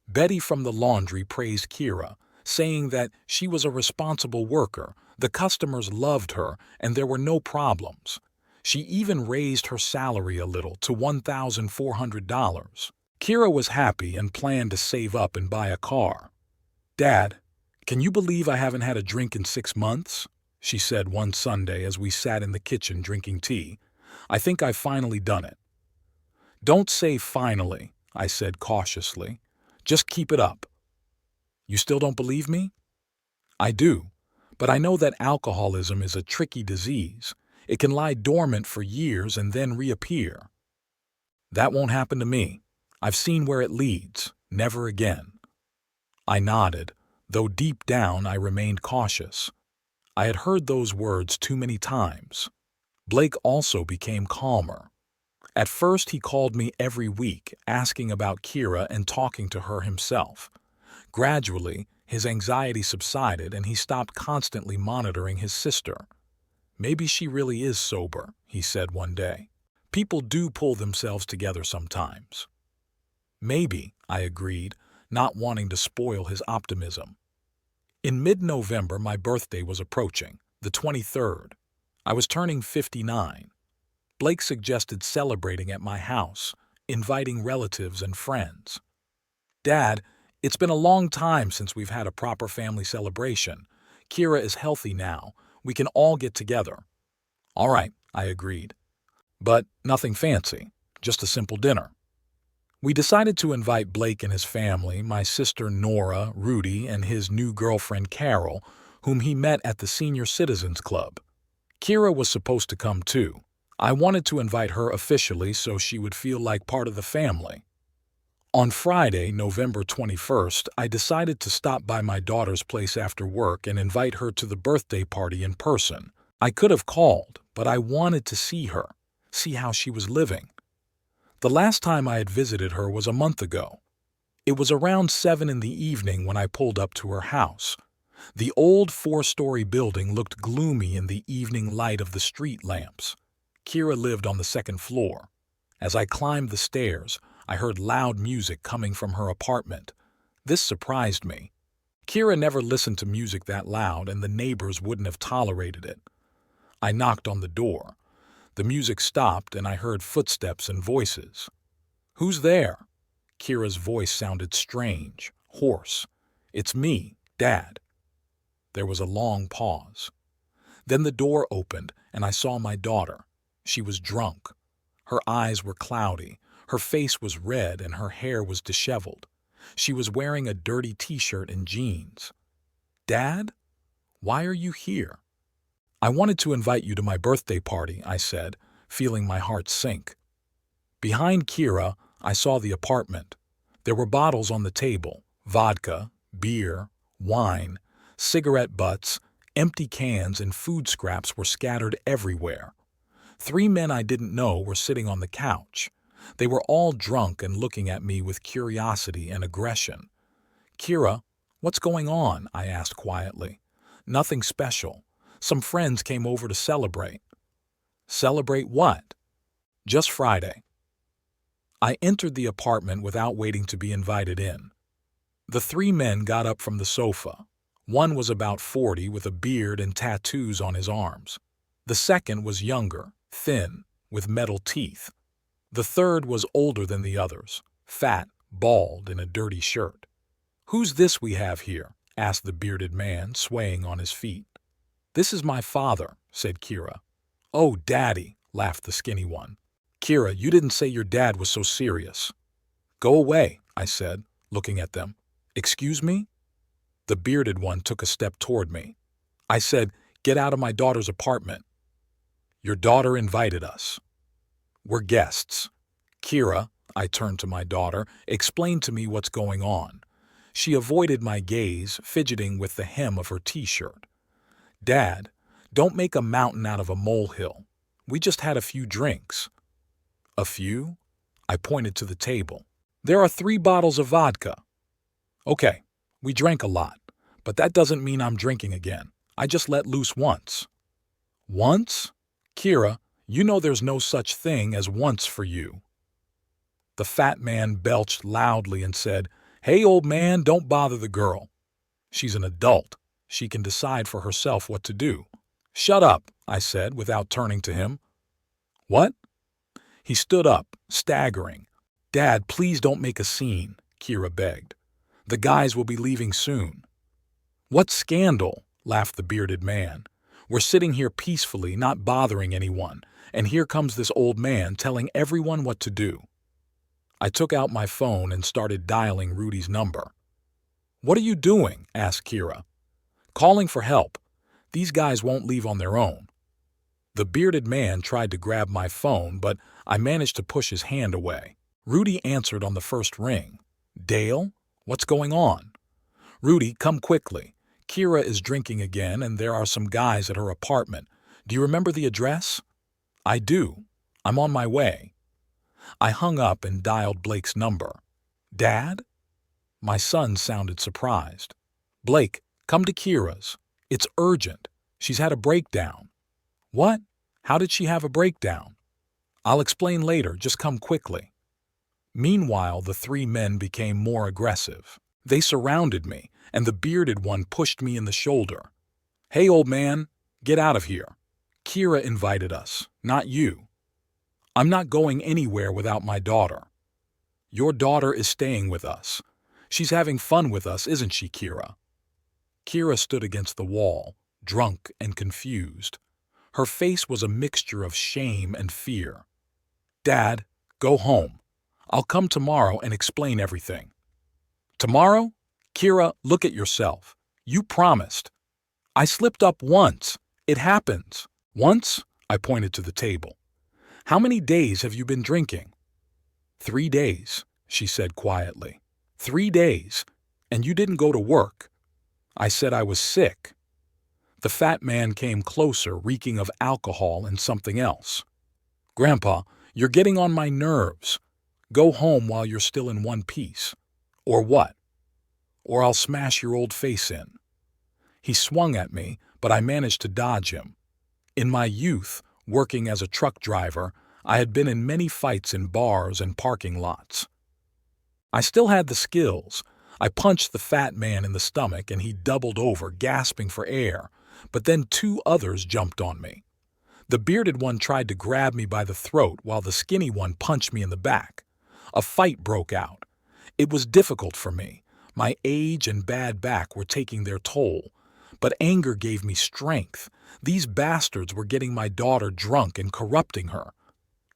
Betty from the laundry praised Kira, saying that she was a responsible worker, the customers loved her, and there were no problems. She even raised her salary a little to $1,400. Kira was happy and planned to save up and buy a car. "Dad, can you believe I haven't had a drink in 6 months?" she said one Sunday as we sat in the kitchen drinking tea. "I think I've finally done it." "Don't say finally," I said cautiously. "Just keep it up." "You still don't believe me?" "I do, but I know that alcoholism is a tricky disease. It can lie dormant for years and then reappear." "That won't happen to me. I've seen where it leads. Never again." I nodded, though deep down I remained cautious. I had heard those words too many times. Blake also became calmer. At first he called me every week, asking about Kira and talking to her himself. Gradually, his anxiety subsided and he stopped constantly monitoring his sister. "Maybe she really is sober," he said one day. "People do pull themselves together sometimes." "Maybe," I agreed, not wanting to spoil his optimism. In mid-November, my birthday was approaching, the 23rd. I was turning 59. Blake suggested celebrating at my house, inviting relatives and friends. "Dad, it's been a long time since we've had a proper family celebration. Kira is healthy now. We can all get together." "All right," I agreed. "But nothing fancy, just a simple dinner." We decided to invite Blake and his family, my sister Nora, Rudy, and his new girlfriend Carol, whom he met at the Senior Citizens Club. Kira was supposed to come too. I wanted to invite her officially so she would feel like part of the family. On Friday, November 21st, I decided to stop by my daughter's place after work and invite her to the birthday party in person. I could have called, but I wanted to see her, see how she was living. The last time I had visited her was a month ago. It was around 7 in the evening when I pulled up to her house. The old 4-story building looked gloomy in the evening light of the street lamps. Kira lived on the second floor. As I climbed the stairs, I heard loud music coming from her apartment. This surprised me. Kira never listened to music that loud, and the neighbors wouldn't have tolerated it. I knocked on the door. The music stopped, and I heard footsteps and voices. "Who's there?" Kira's voice sounded strange, hoarse. "It's me, Dad." There was a long pause. Then the door opened, and I saw my daughter. She was drunk. Her eyes were cloudy, her face was red, and her hair was disheveled. She was wearing a dirty t-shirt and jeans. "Dad, why are you here?" "I wanted to invite you to my birthday party," I said, feeling my heart sink. Behind Kira, I saw the apartment. There were bottles on the table, vodka, beer, wine, cigarette butts, empty cans, and food scraps were scattered everywhere. 3 men I didn't know were sitting on the couch. They were all drunk and looking at me with curiosity and aggression. "Kira, what's going on?" I asked quietly. "Nothing special. Some friends came over to celebrate." "Celebrate what?" "Just Friday." I entered the apartment without waiting to be invited in. The 3 men got up from the sofa. One was about 40 with a beard and tattoos on his arms. The second was younger, thin, with metal teeth. The third was older than the others, fat, bald, in a dirty shirt. "Who's this we have here?" asked the bearded man, swaying on his feet. "This is my father," said Kira. "Oh, Daddy," laughed the skinny one. "Kira, you didn't say your dad was so serious." "Go away," I said. looking at them. "Excuse me?" The bearded one took a step toward me. I said, "Get out of my daughter's apartment." "Your daughter invited us. We're guests." "Kira," I turned to my daughter, "explain to me what's going on." She avoided my gaze, fidgeting with the hem of her t-shirt. "Dad, don't make a mountain out of a molehill. We just had a few drinks." "A few?" I pointed to the table. "There are 3 bottles of vodka." "Okay, we drank a lot, but that doesn't mean I'm drinking again. I just let loose once." "Once? Kira, you know there's no such thing as once for you." The fat man belched loudly and said, "Hey, old man, don't bother the girl. She's an adult. She can decide for herself what to do." "Shut up," I said without turning to him. "What?" He stood up, staggering. "Dad, please don't make a scene," Kira begged. "The guys will be leaving soon." "What scandal?" laughed the bearded man. "We're sitting here peacefully, not bothering anyone, and here comes this old man telling everyone what to do." I took out my phone and started dialing Rudy's number. "What are you doing?" asked Kira. "Calling for help. These guys won't leave on their own." The bearded man tried to grab my phone, but I managed to push his hand away. Rudy answered on the first ring. "Dale? What's going on?" "Rudy, come quickly. Kira is drinking again, and there are some guys at her apartment. Do you remember the address?" "I do. I'm on my way." I hung up and dialed Blake's number. "Dad?" My son sounded surprised. "Blake, come to Kira's. It's urgent. She's had a breakdown." "What? How did she have a breakdown?" "I'll explain later. Just come quickly." Meanwhile, the 3 men became more aggressive. They surrounded me, and the bearded one pushed me in the shoulder. "Hey, old man, get out of here. Kira invited us, not you." "I'm not going anywhere without my daughter." "Your daughter is staying with us. She's having fun with us, isn't she, Kira?" Kira stood against the wall, drunk and confused. Her face was a mixture of shame and fear. "Dad, go home. I'll come tomorrow and explain everything." "Tomorrow? Kira, look at yourself. You promised." "I slipped up once. It happens." "Once?" I pointed to the table. "How many days have you been drinking?" 3 days, she said quietly. 3 days, and you didn't go to work." I said I was sick. The fat man came closer, reeking of alcohol and something else. "Grandpa, you're getting on my nerves. Go home while you're still in one piece. Or what? Or I'll smash your old face in." He swung at me, but I managed to dodge him. In my youth, working as a truck driver, I had been in many fights in bars and parking lots. I still had the skills. I punched the fat man in the stomach and he doubled over, gasping for air, but then 2 others jumped on me. The bearded one tried to grab me by the throat while the skinny one punched me in the back. A fight broke out. It was difficult for me. My age and bad back were taking their toll. But anger gave me strength. These bastards were getting my daughter drunk and corrupting her.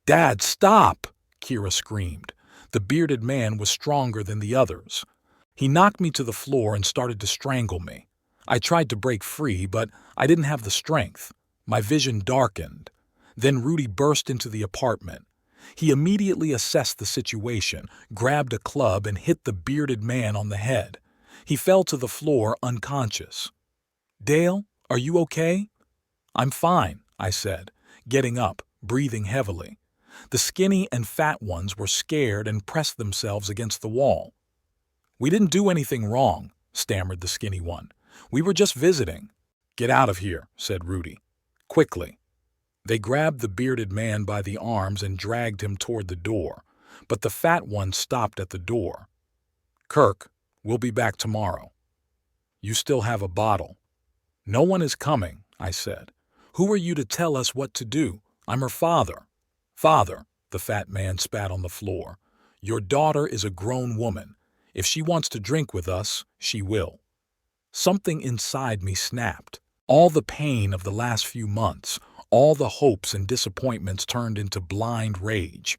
"Dad, stop!" Kira screamed. The bearded man was stronger than the others. He knocked me to the floor and started to strangle me. I tried to break free, but I didn't have the strength. My vision darkened. Then Rudy burst into the apartment. He immediately assessed the situation, grabbed a club, and hit the bearded man on the head. He fell to the floor unconscious. "Dale, are you okay?" "I'm fine," I said, getting up, breathing heavily. The skinny and fat ones were scared and pressed themselves against the wall. "We didn't do anything wrong," stammered the skinny one. "We were just visiting." "Get out of here," said Rudy. "Quickly." They grabbed the bearded man by the arms and dragged him toward the door, but the fat one stopped at the door. "Kirk, we'll be back tomorrow. You still have a bottle." "No one is coming," I said. "Who are you to tell us what to do? I'm her father." "Father," the fat man spat on the floor, "your daughter is a grown woman. If she wants to drink with us, she will." Something inside me snapped. All the pain of the last few months, all the hopes and disappointments turned into blind rage.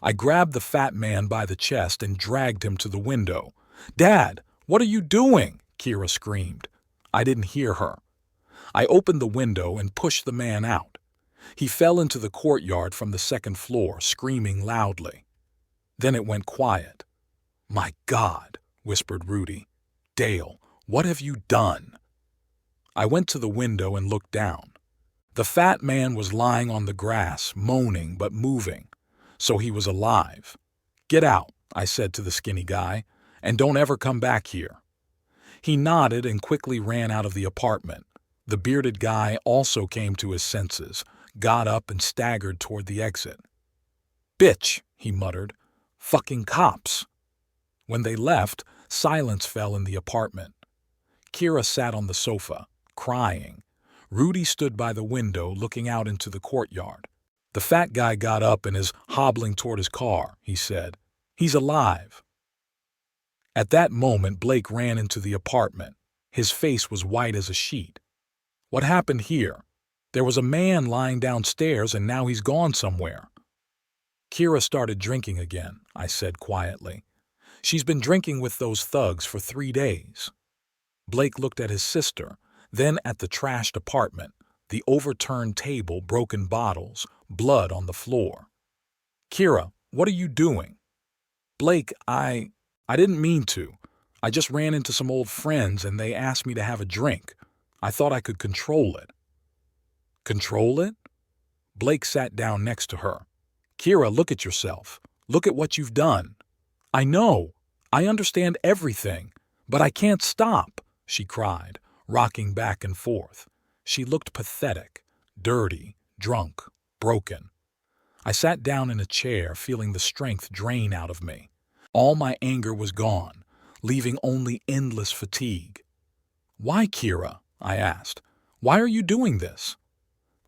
I grabbed the fat man by the chest and dragged him to the window. "Dad, what are you doing?" Kira screamed. I didn't hear her. I opened the window and pushed the man out. He fell into the courtyard from the second floor, screaming loudly. Then it went quiet. "My God," whispered Rudy. "Dale, what have you done?" I went to the window and looked down. The fat man was lying on the grass, moaning but moving, so he was alive. "Get out," I said to the skinny guy, "and don't ever come back here." He nodded and quickly ran out of the apartment. The bearded guy also came to his senses, got up and staggered toward the exit. "Bitch," he muttered. "Fucking cops." When they left, silence fell in the apartment. Kira sat on the sofa, crying. Rudy stood by the window looking out into the courtyard. "The fat guy got up and is hobbling toward his car," he said. "He's alive." At that moment, Blake ran into the apartment. His face was white as a sheet. "What happened here? There was a man lying downstairs and now he's gone somewhere." "Kira started drinking again," I said quietly. "She's been drinking with those thugs for 3 days." Blake looked at his sister, then at the trashed apartment, the overturned table, broken bottles, blood on the floor. "Kira, what are you doing?" "Blake, I didn't mean to. I just ran into some old friends and they asked me to have a drink. I thought I could control it." "Control it?" Blake sat down next to her. "Kira, look at yourself. Look at what you've done." "I know. I understand everything. But I can't stop," she cried, rocking back and forth. She looked pathetic, dirty, drunk, broken. I sat down in a chair, feeling the strength drain out of me. All my anger was gone, leaving only endless fatigue. "Why, Kira?" I asked. "Why are you doing this?"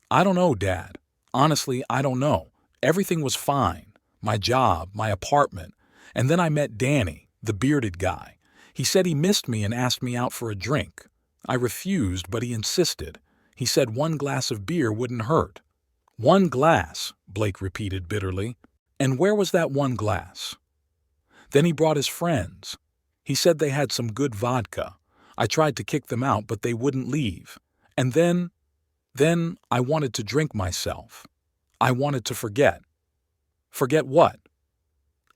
"I don't know, Dad. Honestly, I don't know. Everything was fine. My job, my apartment. And then I met Danny, the bearded guy. He said he missed me and asked me out for a drink. I refused, but he insisted. He said 1 glass of beer wouldn't hurt." "1 glass," Blake repeated bitterly. "And where was that 1 glass?" "Then he brought his friends. He said they had some good vodka. I tried to kick them out, but they wouldn't leave. And then I wanted to drink myself. I wanted to forget." "Forget what?"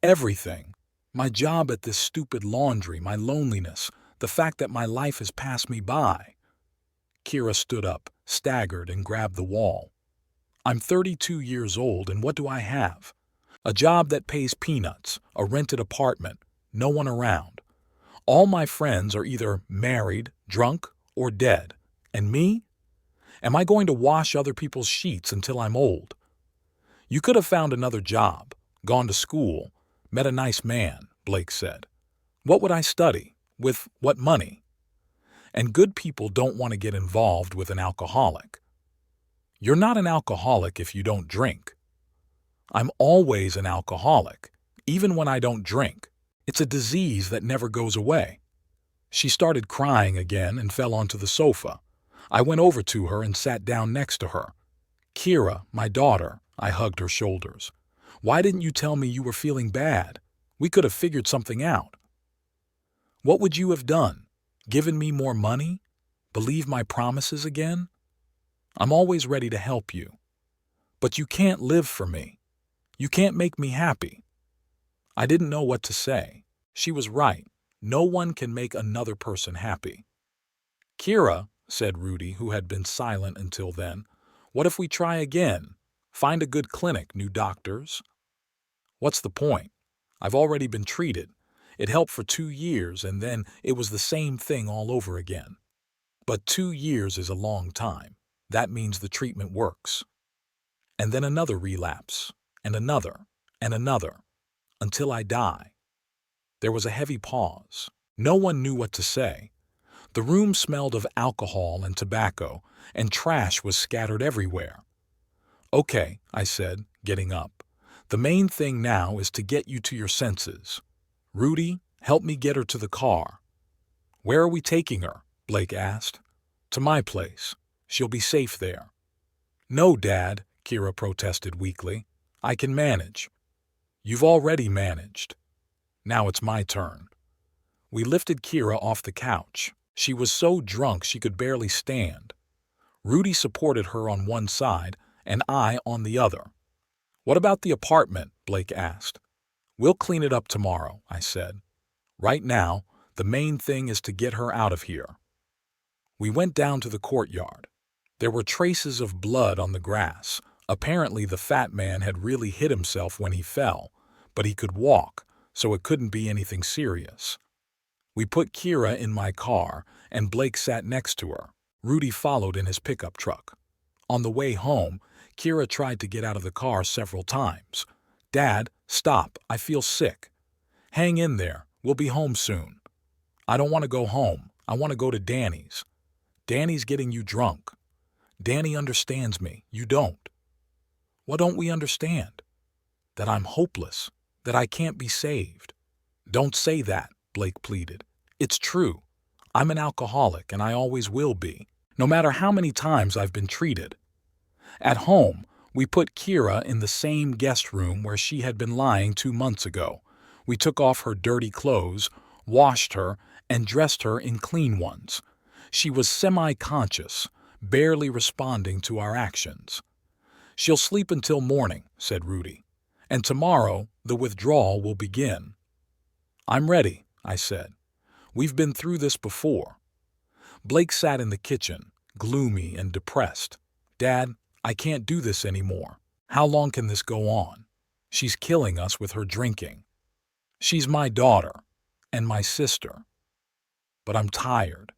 "Everything. My job at this stupid laundry, my loneliness, the fact that my life has passed me by." Kira stood up, staggered, and grabbed the wall. "I'm 32 years old, and what do I have? A job that pays peanuts, a rented apartment, no one around. All my friends are either married, drunk, or dead. And me? Am I going to wash other people's sheets until I'm old?" "You could have found another job, gone to school, met a nice man," Blake said. "What would I study? With what money? And good people don't want to get involved with an alcoholic." "You're not an alcoholic if you don't drink." "I'm always an alcoholic, even when I don't drink. It's a disease that never goes away." She started crying again and fell onto the sofa. I went over to her and sat down next to her. "Kira, my daughter," I hugged her shoulders. "Why didn't you tell me you were feeling bad? We could have figured something out." "What would you have done? Given me more money? Believe my promises again? I'm always ready to help you. But you can't live for me. You can't make me happy." I didn't know what to say. She was right. No one can make another person happy. "Kira," said Rudy, who had been silent until then, "what if we try again? Find a good clinic, new doctors." "What's the point? I've already been treated. It helped for 2 years, and then it was the same thing all over again." "But 2 years is a long time. That means the treatment works." And then another relapse, and another, until I die. There was a heavy pause. No one knew what to say. The room smelled of alcohol and tobacco, and trash was scattered everywhere. "Okay," I said, getting up. "The main thing now is to get you to your senses. Rudy, help me get her to the car." "Where are we taking her?" Blake asked. "To my place. She'll be safe there." "No, Dad," Kira protested weakly. "I can manage." "You've already managed. Now it's my turn." We lifted Kira off the couch. She was so drunk she could barely stand. Rudy supported her on one side and I on the other. "What about the apartment?" Blake asked. "We'll clean it up tomorrow," I said. "Right now, the main thing is to get her out of here." We went down to the courtyard. There were traces of blood on the grass. Apparently the fat man had really hit himself when he fell, but he could walk, so it couldn't be anything serious. We put Kira in my car, and Blake sat next to her. Rudy followed in his pickup truck. On the way home, Kira tried to get out of the car several times. "Dad, stop, I feel sick." "Hang in there, we'll be home soon." "I don't want to go home, I want to go to Danny's." "Danny's getting you drunk." "Danny understands me, you don't." "What don't we understand?" "That I'm hopeless, that I can't be saved." "Don't say that," Blake pleaded. "It's true. I'm an alcoholic and I always will be, no matter how many times I've been treated." At home, we put Kira in the same guest room where she had been lying 2 months ago. We took off her dirty clothes, washed her, and dressed her in clean ones. She was semi-conscious, barely responding to our actions. "She'll sleep until morning," said Rudy, "and tomorrow the withdrawal will begin." "I'm ready," I said. "We've been through this before." Blake sat in the kitchen, gloomy and depressed. "Dad, I can't do this anymore. How long can this go on? She's killing us with her drinking. She's my daughter and my sister. But I'm tired.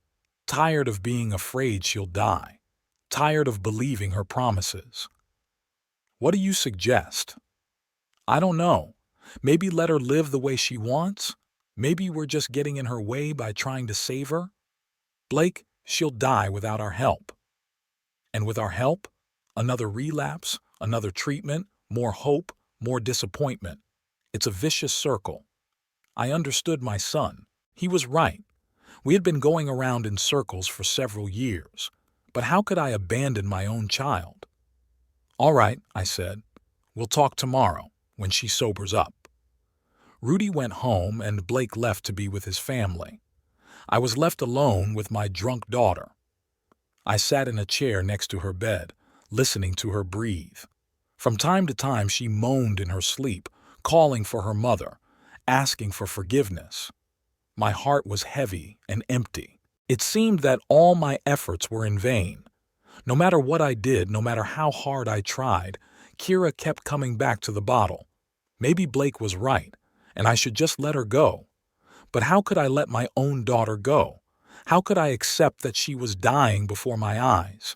Tired of being afraid she'll die. Tired of believing her promises." "What do you suggest?" "I don't know. Maybe let her live the way she wants? Maybe we're just getting in her way by trying to save her? Blake, she'll die without our help." "And with our help? Another relapse, another treatment, more hope, more disappointment. It's a vicious circle." I understood my son. He was right. We had been going around in circles for several years. But how could I abandon my own child? "All right," I said. "We'll talk tomorrow, when she sobers up." Rudy went home and Blake left to be with his family. I was left alone with my drunk daughter. I sat in a chair next to her bed, listening to her breathe. From time to time she moaned in her sleep, calling for her mother, asking for forgiveness. My heart was heavy and empty. It seemed that all my efforts were in vain. No matter what I did, no matter how hard I tried, Kira kept coming back to the bottle. Maybe Blake was right, and I should just let her go. But how could I let my own daughter go? How could I accept that she was dying before my eyes?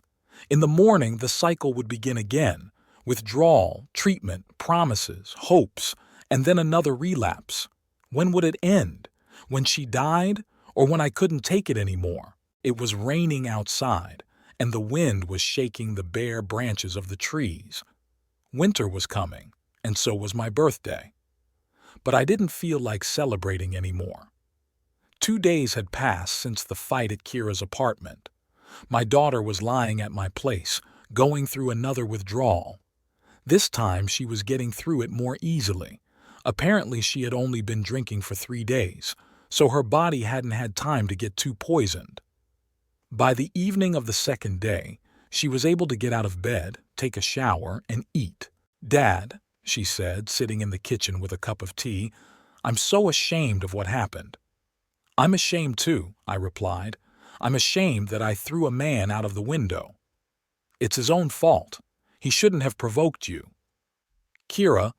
In the morning, the cycle would begin again. Withdrawal, treatment, promises, hopes, and then another relapse. When would it end? When she died, or when I couldn't take it anymore? It was raining outside, and the wind was shaking the bare branches of the trees. Winter was coming, and so was my birthday. But I didn't feel like celebrating anymore. 2 days had passed since the fight at Kira's apartment. My daughter was lying at my place, going through another withdrawal. This time she was getting through it more easily. Apparently she had only been drinking for 3 days, so her body hadn't had time to get too poisoned. By the evening of the second day, she was able to get out of bed, take a shower, and eat. "Dad," she said, sitting in the kitchen with a cup of tea, "I'm so ashamed of what happened." "I'm ashamed too," I replied. "I'm ashamed that I threw a man out of the window." "It's his own fault. He shouldn't have provoked you." "Kira,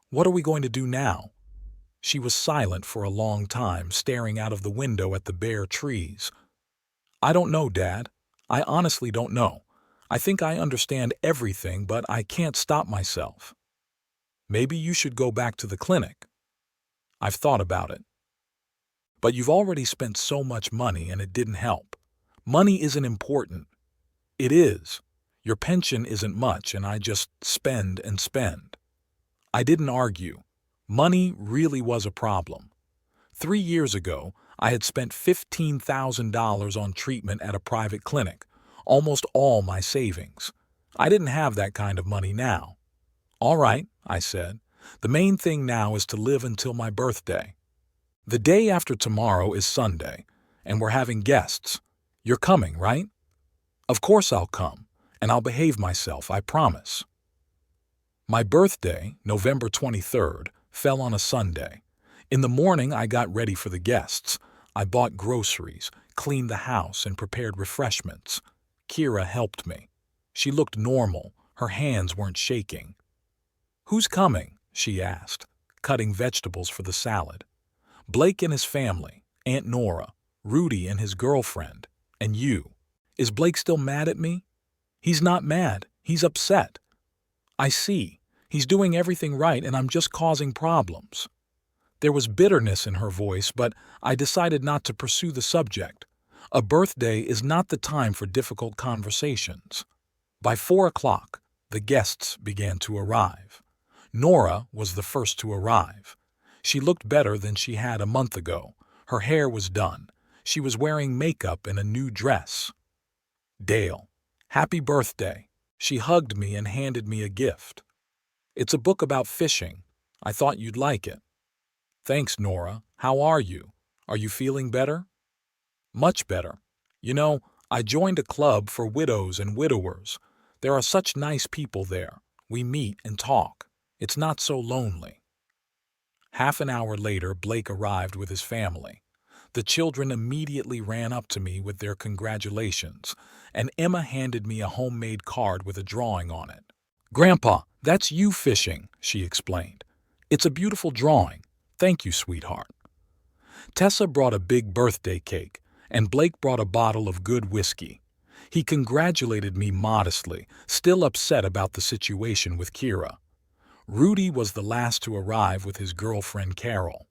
what are we going to do now?" She was silent for a long time, staring out of the window at the bare trees. "I don't know, Dad. I honestly don't know. I think I understand everything, but I can't stop myself." "Maybe you should go back to the clinic." "I've thought about it." "But you've already spent so much money and it didn't help. Money isn't important." "It is. Your pension isn't much and I just spend and spend." I didn't argue. Money really was a problem. 3 years ago, I had spent $15,000 on treatment at a private clinic, almost all my savings. I didn't have that kind of money now. "All right," I said. "The main thing now is to live until my birthday." The day after tomorrow is Sunday, and we're having guests. You're coming, right? Of course I'll come, and I'll behave myself, I promise. My birthday, November 23rd, fell on a Sunday. In the morning, I got ready for the guests. I bought groceries, cleaned the house, and prepared refreshments. Kira helped me. She looked normal. Her hands weren't shaking. "Who's coming?" she asked, cutting vegetables for the salad. "Blake and his family, Aunt Nora, Rudy and his girlfriend, and you. Is Blake still mad at me?" "He's not mad. He's upset." "I see. He's doing everything right and I'm just causing problems." There was bitterness in her voice, but I decided not to pursue the subject. A birthday is not the time for difficult conversations. By 4 o'clock, the guests began to arrive. Nora was the first to arrive. She looked better than she had a month ago. Her hair was done. She was wearing makeup and a new dress. "Dale, happy birthday." She hugged me and handed me a gift. "It's a book about fishing. I thought you'd like it." "Thanks, Nora. How are you? Are you feeling better?" "Much better. You know, I joined a club for widows and widowers. There are such nice people there. We meet and talk. It's not so lonely." Half an hour later, Blake arrived with his family. The children immediately ran up to me with their congratulations, and Emma handed me a homemade card with a drawing on it. "Grandpa, that's you fishing," she explained. "It's a beautiful drawing. Thank you, sweetheart." Tessa brought a big birthday cake, and Blake brought a bottle of good whiskey. He congratulated me modestly, still upset about the situation with Kira. Rudy was the last to arrive with his girlfriend Carol.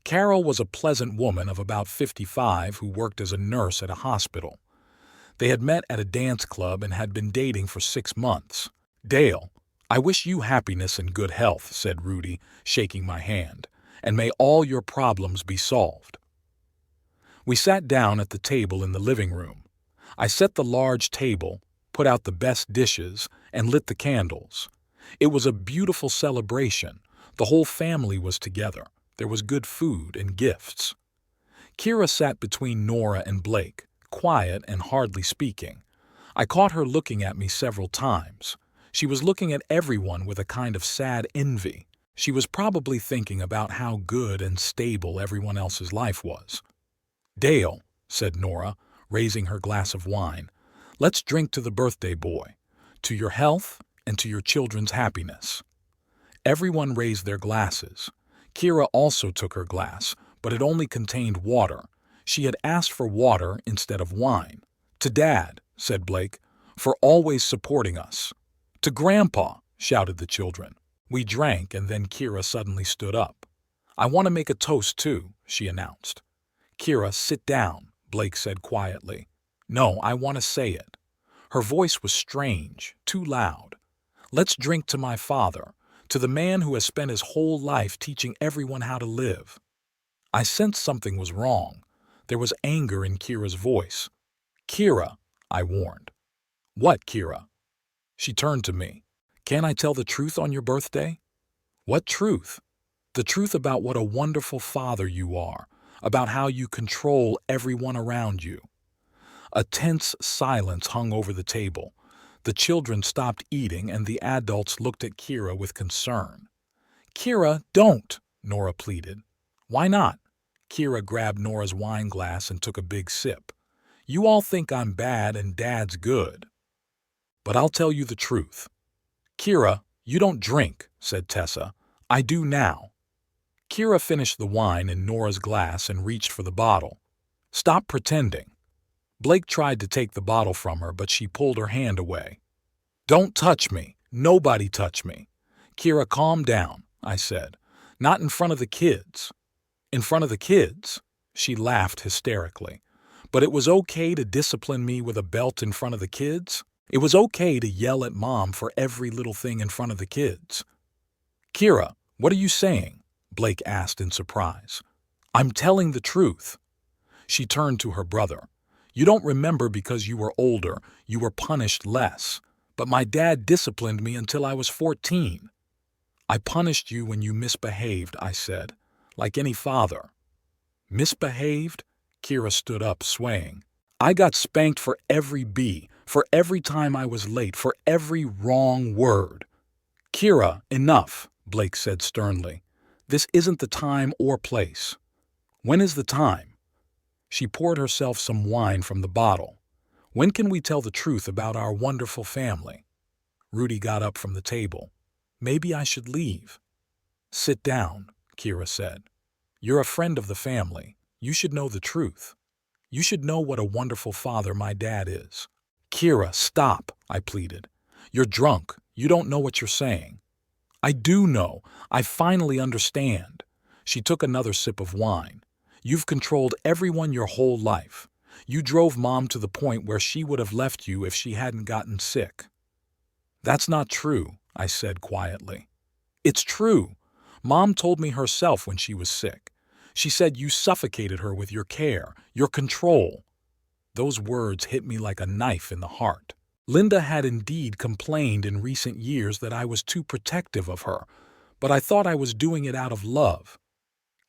Carol was a pleasant woman of about 55 who worked as a nurse at a hospital. They had met at a dance club and had been dating for 6 months. "Dale, I wish you happiness and good health," said Rudy, shaking my hand, "and may all your problems be solved." We sat down at the table in the living room. I set the large table, put out the best dishes, and lit the candles. It was a beautiful celebration. The whole family was together. There was good food and gifts. Kira sat between Nora and Blake, quiet and hardly speaking. I caught her looking at me several times. She was looking at everyone with a kind of sad envy. She was probably thinking about how good and stable everyone else's life was. "Dale," said Nora, raising her glass of wine, "let's drink to the birthday boy, to your health and to your children's happiness." Everyone raised their glasses. Kira also took her glass, but it only contained water. She had asked for water instead of wine. "To Dad," said Blake, "for always supporting us." "To Grandpa," shouted the children. We drank, and then Kira suddenly stood up. "I want to make a toast too," she announced. "Kira, sit down," Blake said quietly. "No, I want to say it." Her voice was strange, too loud. "Let's drink to my father, to the man who has spent his whole life teaching everyone how to live." I sensed something was wrong. There was anger in Kira's voice. "Kira," I warned. "What, Kira?" She turned to me. "Can't I tell the truth on your birthday?" "What truth?" "The truth about what a wonderful father you are, about how you control everyone around you." A tense silence hung over the table. The children stopped eating and the adults looked at Kira with concern. "Kira, don't," Nora pleaded. "Why not?" Kira grabbed Nora's wine glass and took a big sip. "You all think I'm bad and Dad's good. But I'll tell you the truth." "Kira, you don't drink," said Tessa. "I do now." Kira finished the wine in Nora's glass and reached for the bottle. "Stop pretending." Blake tried to take the bottle from her, but she pulled her hand away. "Don't touch me. Nobody touch me." "Kira, calm down," I said. "Not in front of the kids." "In front of the kids?" She laughed hysterically. "But it was okay to discipline me with a belt in front of the kids? It was okay to yell at Mom for every little thing in front of the kids?" "Kira, what are you saying?" Blake asked in surprise. "I'm telling the truth." She turned to her brother. "You don't remember because you were older, you were punished less. But my dad disciplined me until I was 14. "I punished you when you misbehaved," I said, "like any father." Misbehaved? Kira stood up, swaying. I got spanked for every B, for every time I was late, for every wrong word. Kira, enough, Blake said sternly. This isn't the time or place. When is the time? She poured herself some wine from the bottle. When can we tell the truth about our wonderful family? Rudy got up from the table. Maybe I should leave. Sit down, Kira said. You're a friend of the family. You should know the truth. You should know what a wonderful father my dad is. Kira, stop, I pleaded. You're drunk. You don't know what you're saying. I do know. I finally understand. She took another sip of wine. You've controlled everyone your whole life. You drove Mom to the point where she would have left you if she hadn't gotten sick. That's not true, I said quietly. It's true. Mom told me herself when she was sick. She said you suffocated her with your care, your control. Those words hit me like a knife in the heart. Linda had indeed complained in recent years that I was too protective of her, but I thought I was doing it out of love.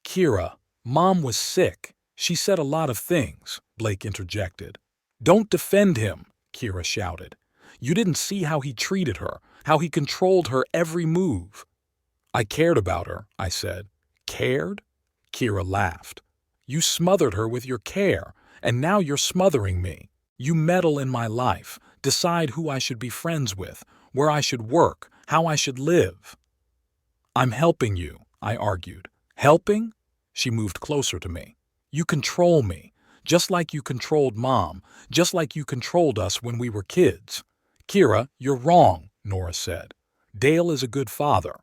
Kira, Mom was sick. She said a lot of things, Blake interjected. Don't defend him, Kira shouted. You didn't see how he treated her, how he controlled her every move. I cared about her, I said. Cared? Kira laughed. You smothered her with your care, and now you're smothering me. You meddle in my life, decide who I should be friends with, where I should work, how I should live. I'm helping you, I argued. Helping? She moved closer to me. You control me, just like you controlled Mom, just like you controlled us when we were kids. Kira, you're wrong, Nora said. Dale is a good father.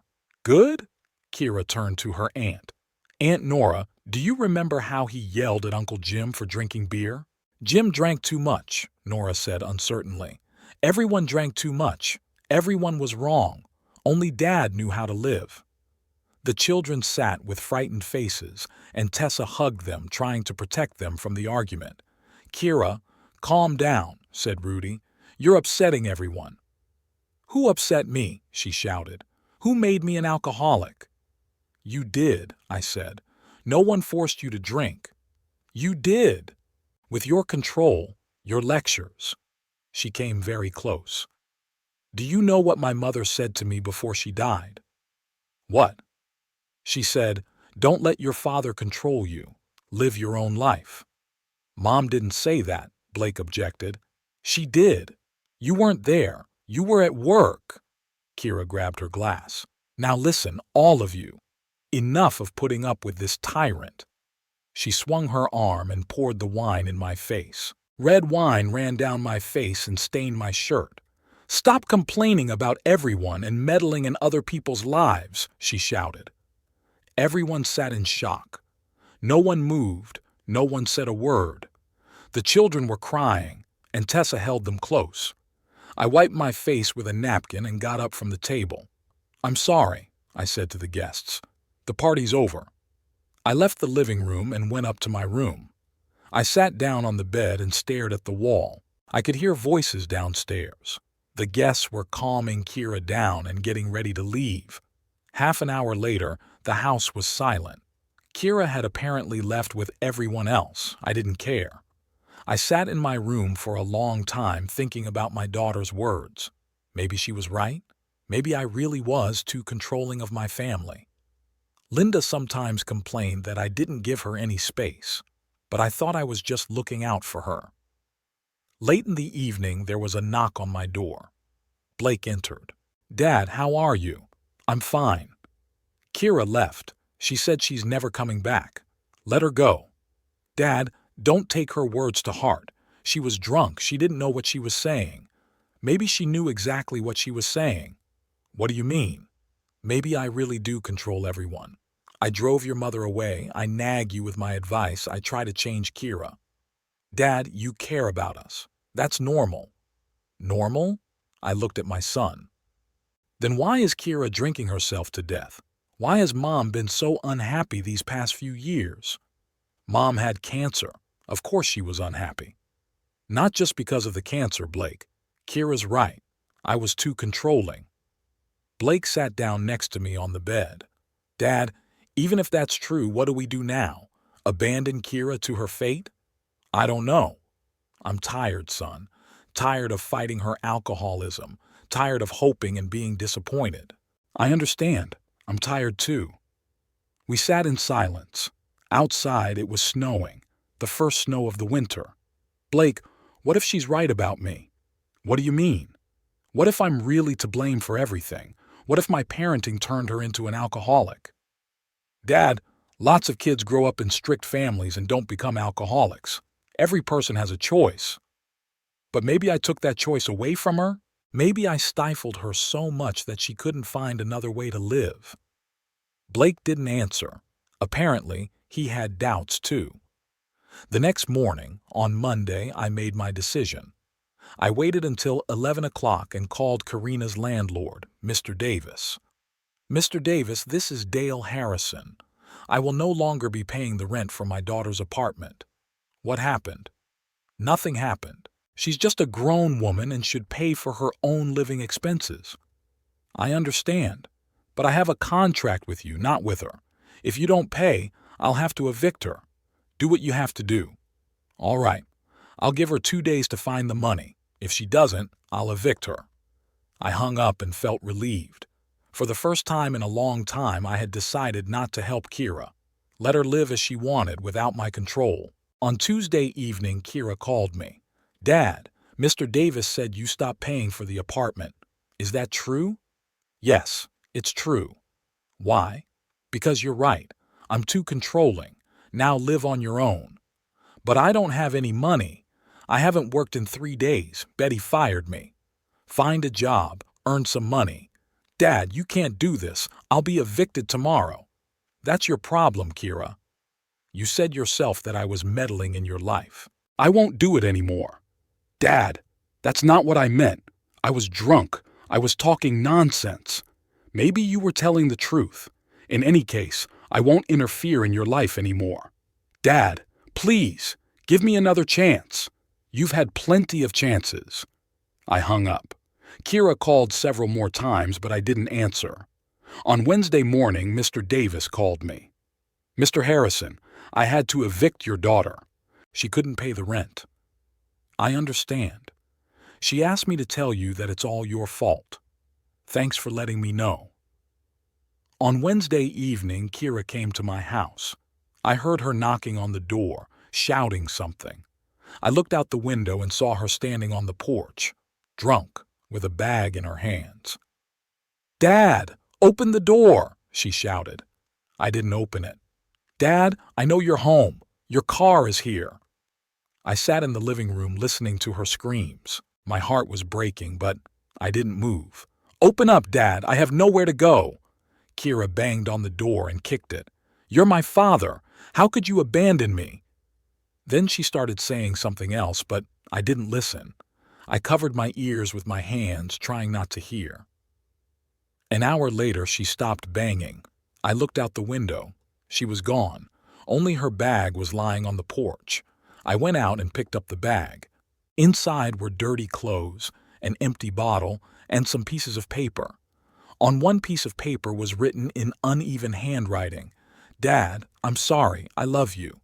Good? Kira turned to her aunt. Aunt Nora, do you remember how he yelled at Uncle Jim for drinking beer? Jim drank too much, Nora said uncertainly. Everyone drank too much. Everyone was wrong. Only Dad knew how to live. The children sat with frightened faces, and Tessa hugged them, trying to protect them from the argument. Kira, calm down, said Rudy. You're upsetting everyone. Who upset me? She shouted. Who made me an alcoholic? You did, I said. No one forced you to drink. You did. With your control, your lectures. She came very close. Do you know what my mother said to me before she died? What? She said, don't let your father control you. Live your own life. Mom didn't say that, Blake objected. She did. You weren't there. You were at work. Kira grabbed her glass. Now listen, all of you. Enough of putting up with this tyrant. She swung her arm and poured the wine in my face. Red wine ran down my face and stained my shirt. Stop complaining about everyone and meddling in other people's lives, she shouted. Everyone sat in shock. No one moved. No one said a word. The children were crying, and Tessa held them close. I wiped my face with a napkin and got up from the table. I'm sorry, I said to the guests. The party's over. I left the living room and went up to my room. I sat down on the bed and stared at the wall. I could hear voices downstairs. The guests were calming Kira down and getting ready to leave. Half an hour later, the house was silent. Kira had apparently left with everyone else. I didn't care. I sat in my room for a long time thinking about my daughter's words. Maybe she was right. Maybe I really was too controlling of my family. Linda sometimes complained that I didn't give her any space, but I thought I was just looking out for her. Late in the evening, there was a knock on my door. Blake entered. Dad, how are you? I'm fine. Kira left. She said she's never coming back. Let her go. Dad, don't take her words to heart. She was drunk. She didn't know what she was saying. Maybe she knew exactly what she was saying. What do you mean? Maybe I really do control everyone. I drove your mother away. I nag you with my advice. I try to change Kira. Dad, you care about us. That's normal. Normal? I looked at my son. Then why is Kira drinking herself to death? Why has Mom been so unhappy these past few years? Mom had cancer. Of course she was unhappy. Not just because of the cancer, Blake. Kira's right. I was too controlling. Blake sat down next to me on the bed. Dad, even if that's true, what do we do now? Abandon Kira to her fate? I don't know. I'm tired, son. Tired of fighting her alcoholism. Tired of hoping and being disappointed. I understand. I'm tired too. We sat in silence. Outside, it was snowing. The first snow of the winter. Blake, what if she's right about me? What do you mean? What if I'm really to blame for everything? What if my parenting turned her into an alcoholic? Dad, lots of kids grow up in strict families and don't become alcoholics. Every person has a choice. But maybe I took that choice away from her? Maybe I stifled her so much that she couldn't find another way to live. Blake didn't answer. Apparently, he had doubts too. The next morning, on Monday, I made my decision. I waited until 11 o'clock and called Karina's landlord, Mr. Davis. Mr. Davis, this is Dale Harrison. I will no longer be paying the rent for my daughter's apartment. What happened? Nothing happened. She's just a grown woman and should pay for her own living expenses. I understand, but I have a contract with you, not with her. If you don't pay, I'll have to evict her. Do what you have to do. All right, I'll give her 2 days to find the money. If she doesn't, I'll evict her. I hung up and felt relieved. For the first time in a long time, I had decided not to help Kira. Let her live as she wanted without my control. On Tuesday evening, Kira called me. Dad, Mr. Davis said you stopped paying for the apartment. Is that true? Yes, it's true. Why? Because you're right. I'm too controlling. Now live on your own. But I don't have any money. I haven't worked in 3 days. Betty fired me. Find a job, earn some money. Dad, you can't do this. I'll be evicted tomorrow. That's your problem, Kira. You said yourself that I was meddling in your life. I won't do it anymore. Dad, that's not what I meant. I was drunk. I was talking nonsense. Maybe you were telling the truth. In any case, I won't interfere in your life anymore. Dad, please, give me another chance. You've had plenty of chances. I hung up. Kira called several more times, but I didn't answer. On Wednesday morning, Mr. Davis called me. Mr. Harrison, I had to evict your daughter. She couldn't pay the rent. I understand. She asked me to tell you that it's all your fault. Thanks for letting me know. On Wednesday evening, Kira came to my house. I heard her knocking on the door, shouting something. I looked out the window and saw her standing on the porch, drunk, with a bag in her hands. Dad, open the door, she shouted. I didn't open it. Dad, I know you're home. Your car is here. I sat in the living room listening to her screams. My heart was breaking, but I didn't move. Open up, Dad. I have nowhere to go. Kira banged on the door and kicked it. You're my father. How could you abandon me? Then she started saying something else, but I didn't listen. I covered my ears with my hands, trying not to hear. An hour later, she stopped banging. I looked out the window. She was gone. Only her bag was lying on the porch. I went out and picked up the bag. Inside were dirty clothes, an empty bottle, and some pieces of paper. On one piece of paper was written in uneven handwriting, Dad, I'm sorry, I love you.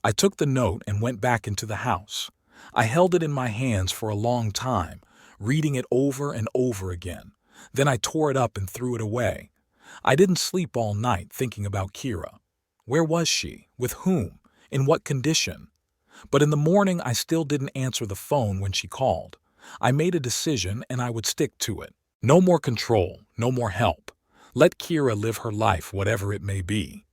I took the note and went back into the house. I held it in my hands for a long time, reading it over and over again. Then I tore it up and threw it away. I didn't sleep all night thinking about Kira. Where was she? With whom? In what condition? But in the morning, I still didn't answer the phone when she called. I made a decision and I would stick to it. No more control, no more help. Let Kira live her life, whatever it may be.